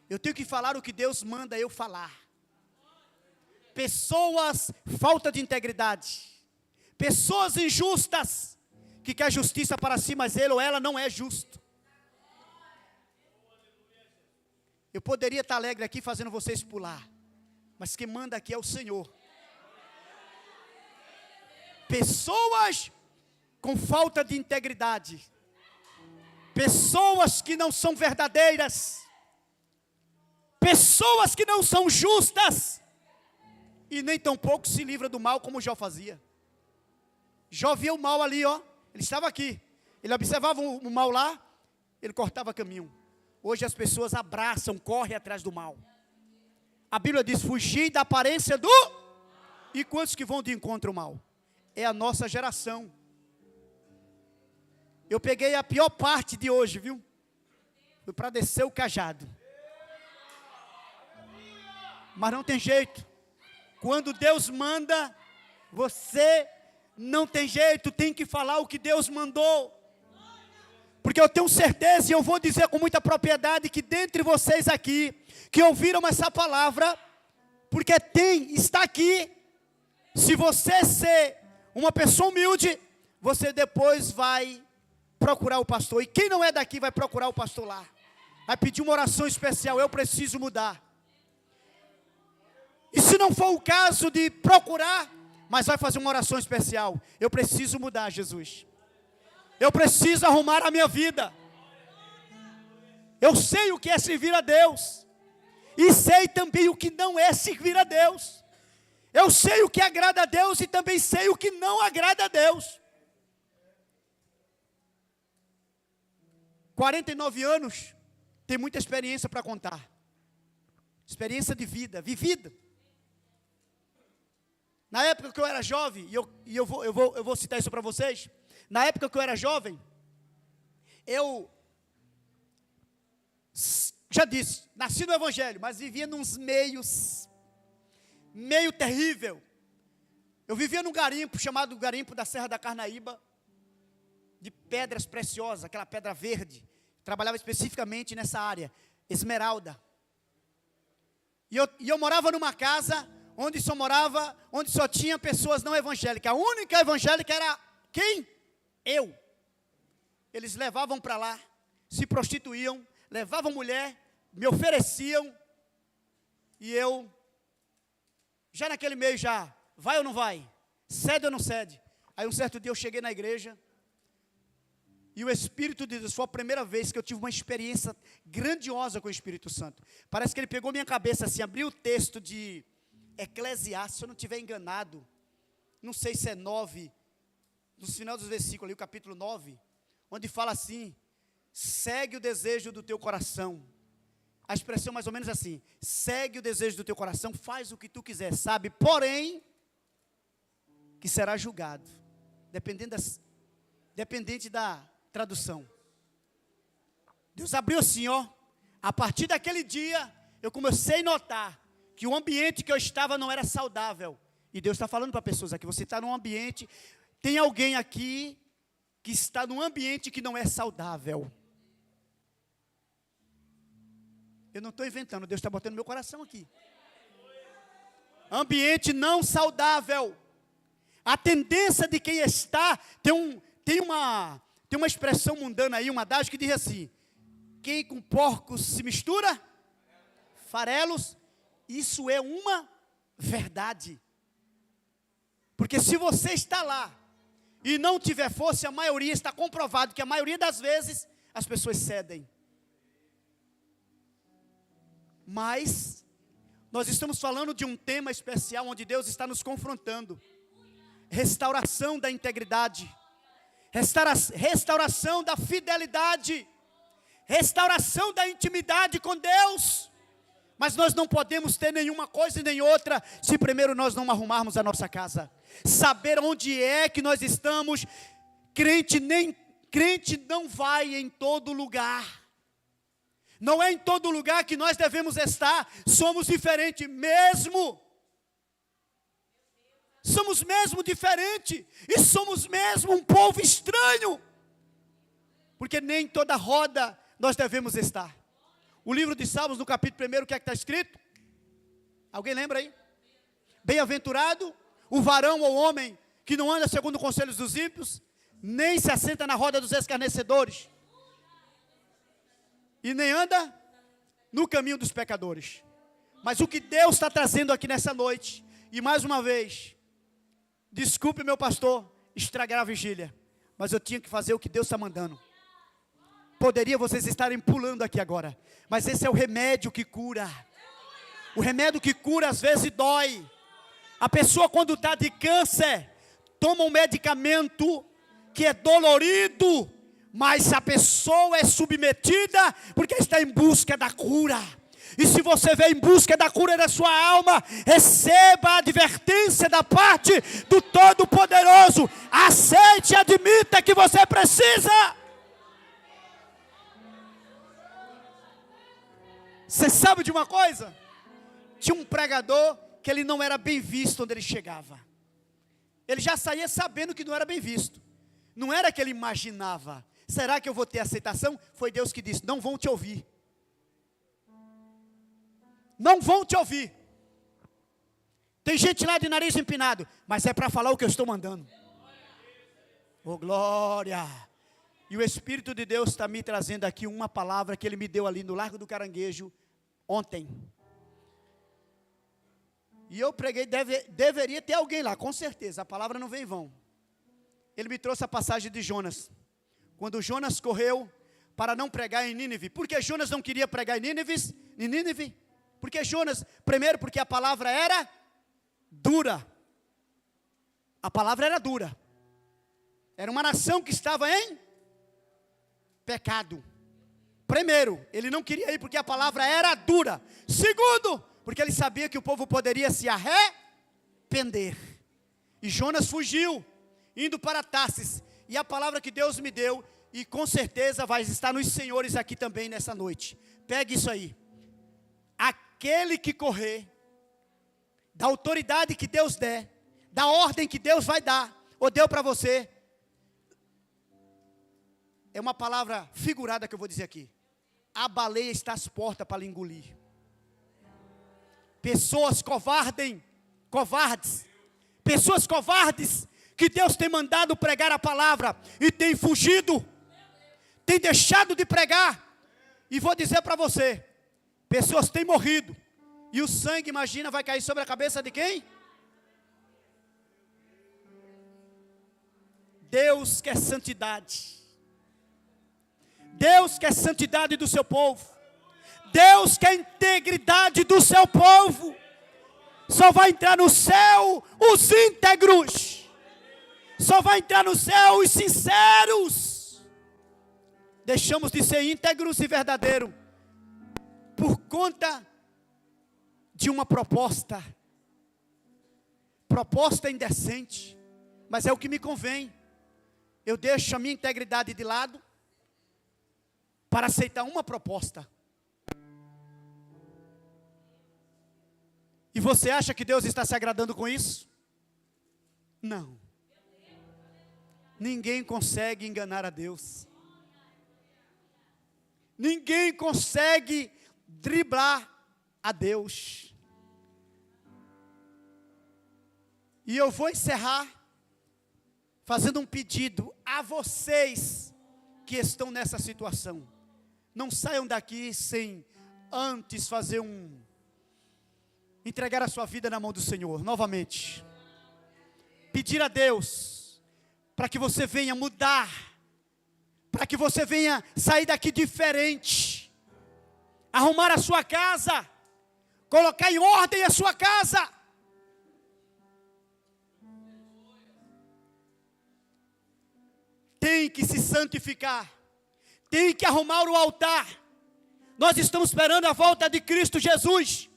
Eu tenho que falar o que Deus manda eu falar. Pessoas, falta de integridade. Pessoas injustas, que quer justiça para si, mas ele ou ela não é justo. Eu poderia estar alegre aqui fazendo vocês pular, mas quem manda aqui é o Senhor. Pessoas com falta de integridade, pessoas que não são verdadeiras, pessoas que não são justas, e nem tampouco se livra do mal como Jó fazia. Jó via o mal ali, ó, ele estava aqui, ele observava o mal lá, ele cortava caminho. Hoje as pessoas abraçam, correm atrás do mal. A Bíblia diz, fugir da aparência do... E quantos que vão de encontro ao mal? É a nossa geração. Eu peguei a pior parte de hoje, viu? Foi para descer o cajado. Mas não tem jeito. Quando Deus manda, você não tem jeito, tem que falar o que Deus mandou. Porque eu tenho certeza, e eu vou dizer com muita propriedade, que dentre vocês aqui, que ouviram essa palavra, porque está aqui, se você ser uma pessoa humilde, você depois vai procurar o pastor, e quem não é daqui vai procurar o pastor lá, vai pedir uma oração especial, eu preciso mudar. E se não for o caso de procurar, mas vai fazer uma oração especial, eu preciso mudar, Jesus. Eu preciso arrumar a minha vida. Eu sei o que é servir a Deus. E sei também o que não é servir a Deus. Eu sei o que agrada a Deus e também sei o que não agrada a Deus. 49 anos, tem muita experiência para contar. Experiência de vida, vivida. Na época que eu era jovem, e eu vou citar isso para vocês. Na época que eu era jovem, eu já disse, nasci no Evangelho, mas vivia nos meio terrível. Eu vivia num garimpo, chamado garimpo da Serra da Carnaíba, de pedras preciosas, aquela pedra verde. Trabalhava especificamente nessa área, esmeralda. E eu morava numa casa onde só tinha pessoas não evangélicas. A única evangélica era quem? Eu. Eles levavam para lá, se prostituíam, levavam mulher, me ofereciam, e eu, já naquele meio já, vai ou não vai? Cede ou não cede? Aí um certo dia eu cheguei na igreja, e o Espírito de Deus, foi a primeira vez que eu tive uma experiência grandiosa com o Espírito Santo. Parece que ele pegou minha cabeça assim, abriu o texto de Eclesiastes, se eu não estiver enganado, não sei se é 9, no final dos versículos ali, o capítulo 9, onde fala assim, segue o desejo do teu coração. A expressão mais ou menos assim, segue o desejo do teu coração, faz o que tu quiser, sabe, porém, que será julgado, dependendo dependente da tradução. Deus abriu assim, ó. A partir daquele dia, eu comecei a notar que o ambiente que eu estava não era saudável. E Deus está falando para pessoas aqui, você está num ambiente, tem alguém aqui que está num ambiente que não é saudável. Eu não estou inventando, Deus está botando no meu coração aqui. Ambiente não saudável. A tendência de quem está, tem uma expressão mundana aí, um adágio que diz assim: quem com porcos se mistura, farelos. Isso é uma verdade. Porque se você está lá e não tiver força, a maioria, está comprovado que a maioria das vezes as pessoas cedem. Mas nós estamos falando de um tema especial onde Deus está nos confrontando. Restauração da integridade, restauração da fidelidade, restauração da intimidade com Deus. Mas nós não podemos ter nenhuma coisa e nem outra se primeiro nós não arrumarmos a nossa casa. Saber onde é que nós estamos. Crente não vai em todo lugar. Não é em todo lugar que nós devemos estar. Somos diferentes mesmo. Somos mesmo diferentes. E somos mesmo um povo estranho. Porque nem em toda roda nós devemos estar. O livro de Salmos, no capítulo 1, o que é que está escrito? Alguém lembra aí? Bem-aventurado o varão ou homem que não anda segundo os conselhos dos ímpios, nem se assenta na roda dos escarnecedores, e nem anda no caminho dos pecadores. Mas o que Deus está trazendo aqui nessa noite, e mais uma vez, desculpe meu pastor, estragar a vigília, mas eu tinha que fazer o que Deus está mandando. Poderia vocês estarem pulando aqui agora, mas esse é o remédio que cura. O remédio que cura às vezes dói. A pessoa quando está de câncer, toma um medicamento que é dolorido, mas a pessoa é submetida porque está em busca da cura. E se você vem em busca da cura da sua alma, receba a advertência da parte do Todo-Poderoso. Aceite e admita que você precisa. Você sabe de uma coisa? Tinha um pregador que ele não era bem visto onde ele chegava. Ele já saía sabendo que não era bem visto. Não era que ele imaginava. Será que eu vou ter aceitação? Foi Deus que disse, não vão te ouvir. Não vão te ouvir. Tem gente lá de nariz empinado, mas é para falar o que eu estou mandando. Oh glória! E o Espírito de Deus está me trazendo aqui uma palavra que Ele me deu ali no Largo do Caranguejo ontem. E eu preguei, deveria ter alguém lá, com certeza, a palavra não vem em vão. Ele me trouxe a passagem de Jonas. Quando Jonas correu para não pregar em Nínive. Por que Jonas não queria pregar em Nínive? Porque Jonas, primeiro porque a palavra era dura. A palavra era dura. Era uma nação que estava em pecado. Primeiro, ele não queria ir porque a palavra era dura. Segundo, porque ele sabia que o povo poderia se arrepender. E Jonas fugiu, indo para Tarsis. E a palavra que Deus me deu, e com certeza vai estar nos senhores aqui também nessa noite. Pegue isso aí. Aquele que correr, da autoridade que Deus der, da ordem que Deus vai dar, ou deu para você, é uma palavra figurada que eu vou dizer aqui. A baleia está às portas para lhe engolir. Pessoas covardes, pessoas covardes, que Deus tem mandado pregar a palavra, e tem fugido, tem deixado de pregar, e vou dizer para você, pessoas têm morrido, e o sangue, imagina, vai cair sobre a cabeça de quem? Deus quer santidade. Deus quer santidade do seu povo. Deus quer integridade do seu povo. Só vai entrar no céu os íntegros. Só vai entrar no céu os sinceros. Deixamos de ser íntegros e verdadeiros por conta de uma proposta indecente. Mas é o que me convém. eu deixo a minha integridade de lado para aceitar uma proposta. E você acha que Deus está se agradando com isso? Não. Ninguém consegue enganar a Deus. Ninguém consegue driblar a Deus. E eu vou encerrar fazendo um pedido a vocês que estão nessa situação. Não saiam daqui sem antes fazer entregar a sua vida na mão do Senhor, novamente. Pedir a Deus para que você venha mudar, para que você venha sair daqui diferente, arrumar a sua casa, colocar em ordem a sua casa. Tem que se santificar, tem que arrumar o altar. Nós estamos esperando a volta de Cristo Jesus.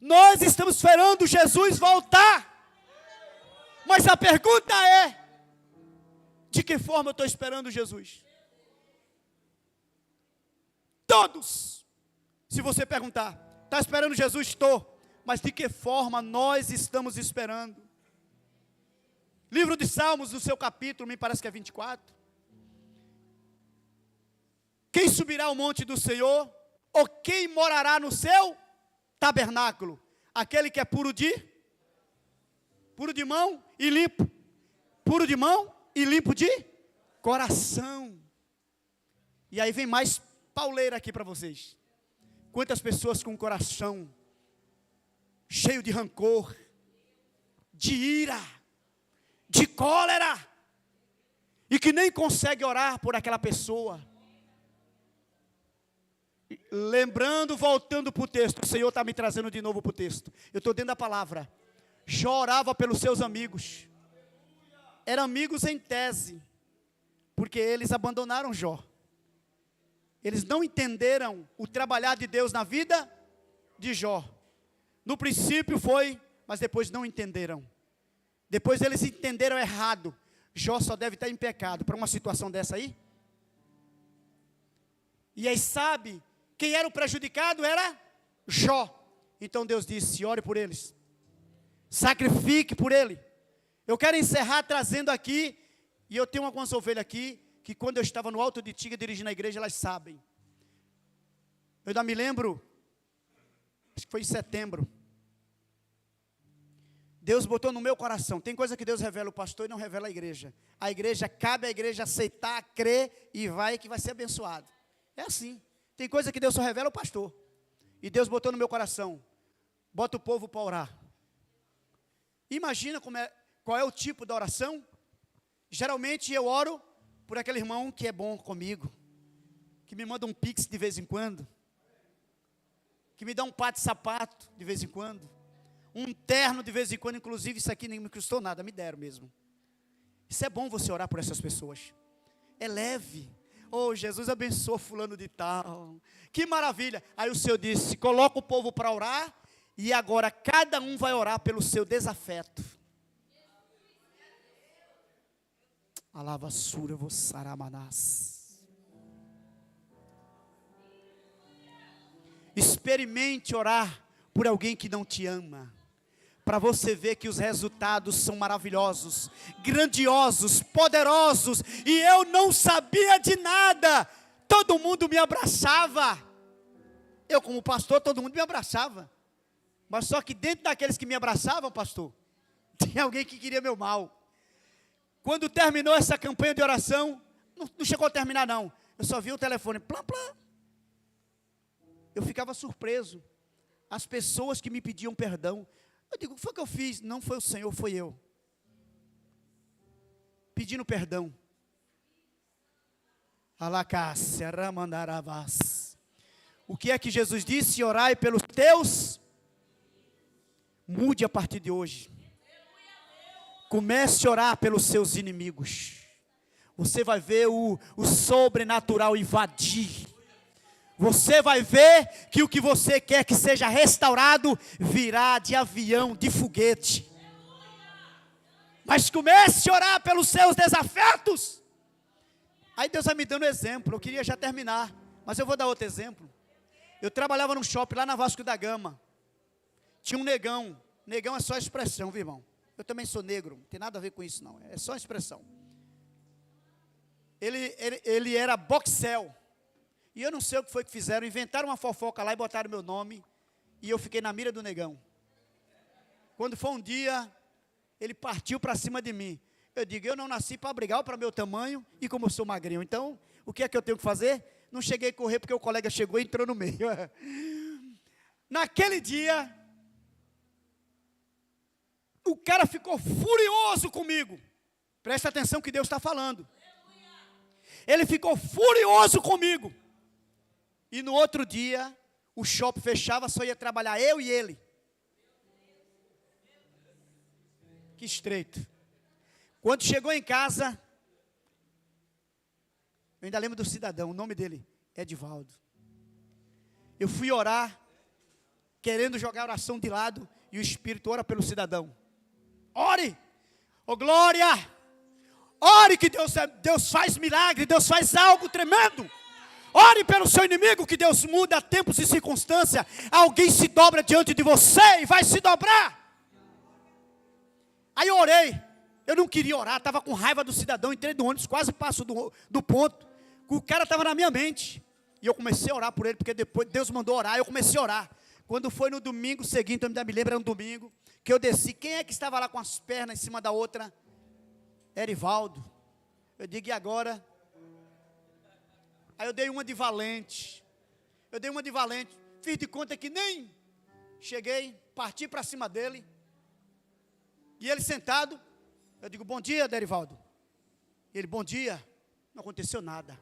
Nós estamos esperando Jesus voltar. Mas a pergunta é: de que forma eu estou esperando Jesus? Todos, se você perguntar, está esperando Jesus? Estou. Mas de que forma nós estamos esperando? Livro de Salmos, no seu capítulo, me parece que é 24. Quem subirá ao monte do Senhor? Ou quem morará no seu tabernáculo? Aquele que é puro de mão e limpo. Puro de mão e limpo de coração. E aí vem mais pauleira aqui para vocês. Quantas pessoas com o coração cheio de rancor, de ira, de cólera, e que nem consegue orar por aquela pessoa. Lembrando, voltando para o texto, o Senhor está me trazendo de novo para o texto. Eu estou dentro da palavra. Jó orava pelos seus amigos. Eram amigos em tese, porque eles abandonaram Jó. Eles não entenderam o trabalhar de Deus na vida de Jó. No princípio foi, mas depois não entenderam. Depois eles entenderam errado. Jó só deve estar em pecado para uma situação dessa aí. E aí sabe, quem era o prejudicado era Jó. Então Deus disse: ore por eles, sacrifique por ele. Eu quero encerrar trazendo aqui, e eu tenho algumas ovelhas aqui, que quando eu estava no Alto de Tiga dirigindo a igreja, elas sabem. Eu ainda me lembro, acho que foi em setembro, Deus botou no meu coração, tem coisa que Deus revela o pastor e não revela a igreja. A igreja, cabe a igreja aceitar, crer e vai que vai ser abençoado. É assim, tem coisa que Deus só revela o pastor. E Deus botou no meu coração, bota o povo para orar. Imagina qual é o tipo da oração? Geralmente eu oro por aquele irmão que é bom comigo, que me manda um pix de vez em quando, que me dá um par de sapato de vez em quando, um terno de vez em quando. Inclusive isso aqui nem me custou nada, me deram mesmo. Isso é bom, você orar por essas pessoas. É leve. Oh, Jesus abençoa fulano de tal, que maravilha. Aí o Senhor disse: coloca o povo para orar, e agora cada um vai orar pelo seu desafeto. Alavassura vossaramanás. Experimente orar por alguém que não te ama, para você ver que os resultados são maravilhosos, grandiosos, poderosos. E eu não sabia de nada, todo mundo me abraçava. Eu como pastor, todo mundo me abraçava. Mas só que dentro daqueles que me abraçavam, pastor, tinha alguém que queria meu mal. Quando terminou essa campanha de oração, não chegou a terminar não, eu só vi o telefone, plá, plá. Eu ficava surpreso. As pessoas que me pediam perdão, eu digo: o que foi que eu fiz? Não foi o Senhor, foi eu. Pedindo perdão. Alacácia, ramandaravas. O que é que Jesus disse? Orai pelos teus. Mude a partir de hoje. Comece a orar pelos seus inimigos. Você vai ver o sobrenatural invadir. Você vai ver que o que você quer que seja restaurado virá de avião, de foguete. Mas comece a orar pelos seus desafetos. Aí Deus vai me dando exemplo. Eu queria já terminar, mas eu vou dar outro exemplo. Eu trabalhava num shopping lá na Vasco da Gama. Tinha um negão. Negão é só expressão, viu, irmão? Eu também sou negro, não tem nada a ver com isso não. É só expressão. Ele era boxel. E eu não sei o que foi que fizeram. Inventaram uma fofoca lá e botaram meu nome. E eu fiquei na mira do negão. Quando foi um dia, ele partiu para cima de mim. Eu digo, eu não nasci para brigar para meu tamanho e como eu sou magrinho. Então, o que é que eu tenho que fazer? Não cheguei a correr porque o colega chegou e entrou no meio. Naquele dia, o cara ficou furioso comigo. Presta atenção que Deus está falando. Ele ficou furioso comigo. E no outro dia, o shopping fechava, só ia trabalhar eu e ele. Que estreito. Quando chegou em casa, eu ainda lembro do cidadão, o nome dele é Edivaldo. Eu fui orar, querendo jogar a oração de lado, e o Espírito ora pelo cidadão. Ore, oh glória, ore que Deus faz milagre, Deus faz algo tremendo. Ore pelo seu inimigo, que Deus muda tempos e circunstâncias. Alguém se dobra diante de você e vai se dobrar. Aí eu orei, eu não queria orar, estava com raiva do cidadão, entrei no ônibus, quase passo do ponto. O cara estava na minha mente. E eu comecei a orar por ele, porque depois Deus mandou orar, eu comecei a orar. Quando foi no domingo seguinte, eu ainda me lembro, era um domingo, que eu desci, quem é que estava lá com as pernas em cima da outra? Erivaldo. Eu digo, e agora? Aí eu dei uma de valente, fiz de conta que nem cheguei, parti para cima dele, e ele sentado, eu digo, bom dia, Derivaldo. Ele, bom dia, não aconteceu nada.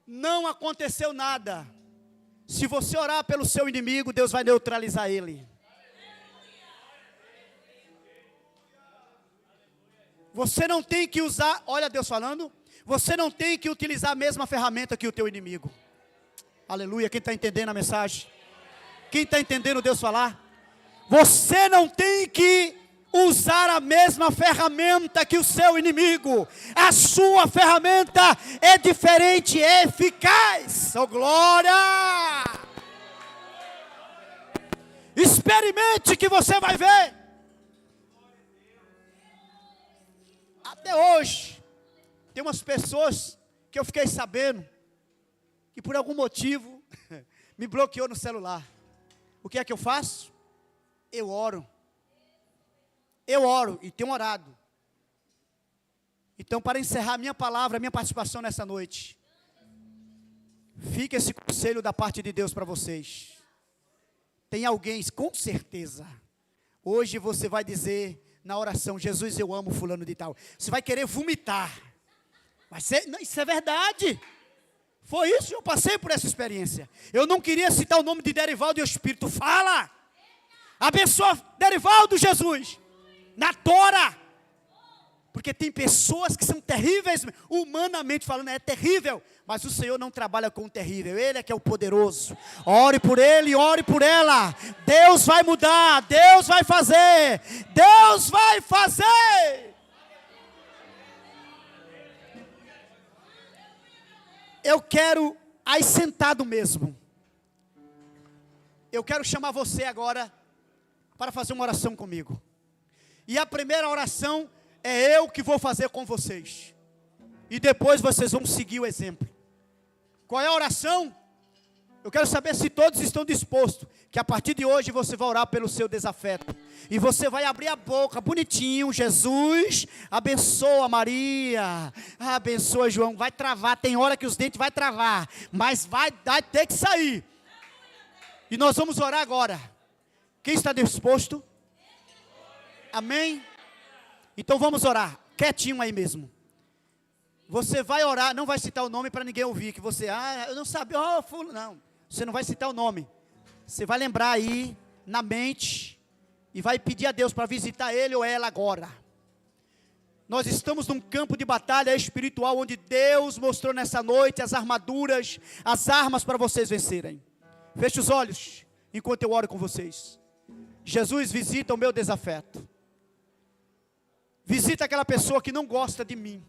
Não aconteceu nada. Se você orar pelo seu inimigo, Deus vai neutralizar ele. Você não tem que usar, olha Deus falando, você não tem que utilizar a mesma ferramenta que o teu inimigo. Aleluia, quem está entendendo a mensagem? Quem está entendendo Deus falar? Você não tem que usar a mesma ferramenta que o seu inimigo. A sua ferramenta é diferente, é eficaz. Oh glória! Experimente que você vai ver. Até hoje, tem umas pessoas que eu fiquei sabendo que por algum motivo me bloqueou no celular. O que é que eu faço? Eu oro e tenho orado. Então, para encerrar minha palavra, minha participação nessa noite, fica esse conselho da parte de Deus para vocês. Tem alguém, com certeza, hoje você vai dizer na oração, Jesus, eu amo fulano de tal. Você vai querer vomitar. Não, isso é verdade. Foi isso, eu passei por essa experiência. Eu não queria citar o nome de Derivaldo e o Espírito fala. Abençoa Derivaldo, Jesus. Na tora. Porque tem pessoas que são terríveis, humanamente falando, é terrível. Mas o Senhor não trabalha com o terrível, Ele é que é o poderoso. Ore por ele, ore por ela. Deus vai mudar, Deus vai fazer. Deus vai fazer. Eu quero, aí sentado mesmo, eu quero chamar você agora para fazer uma oração comigo. E a primeira oração é eu que vou fazer com vocês. E depois vocês vão seguir o exemplo. Qual é a oração? Eu quero saber se todos estão dispostos. Que a partir de hoje você vai orar pelo seu desafeto. E você vai abrir a boca bonitinho. Jesus, abençoa Maria. Abençoa João. Vai travar. Tem hora que os dentes vai travar. Mas vai ter que sair. E nós vamos orar agora. Quem está disposto? Amém? Então vamos orar, quietinho aí mesmo. Você vai orar, não vai citar o nome para ninguém ouvir, que você, eu não sabia, não. Você não vai citar o nome. Você vai lembrar aí, na mente, e vai pedir a Deus para visitar ele ou ela agora. Nós estamos num campo de batalha espiritual, onde Deus mostrou nessa noite as armaduras, as armas para vocês vencerem. Feche os olhos, enquanto eu oro com vocês. Jesus, visita o meu desafeto. Visita aquela pessoa que não gosta de mim,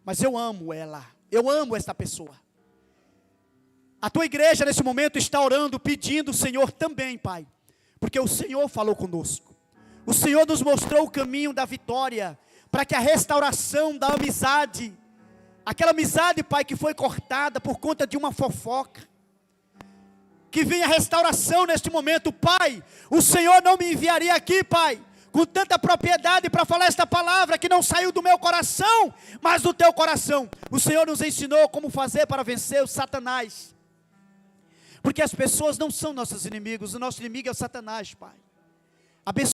mas eu amo ela, eu amo esta pessoa. A tua igreja nesse momento está orando, pedindo, Senhor, também, Pai, porque o Senhor falou conosco. O Senhor nos mostrou o caminho da vitória, para que a restauração da amizade, aquela amizade, Pai, que foi cortada por conta de uma fofoca, que venha a restauração neste momento, Pai. O Senhor não me enviaria aqui, Pai, com tanta propriedade para falar esta palavra que não saiu do meu coração, mas do teu coração. O Senhor nos ensinou como fazer para vencer o Satanás, porque as pessoas não são nossos inimigos, o nosso inimigo é o Satanás, Pai.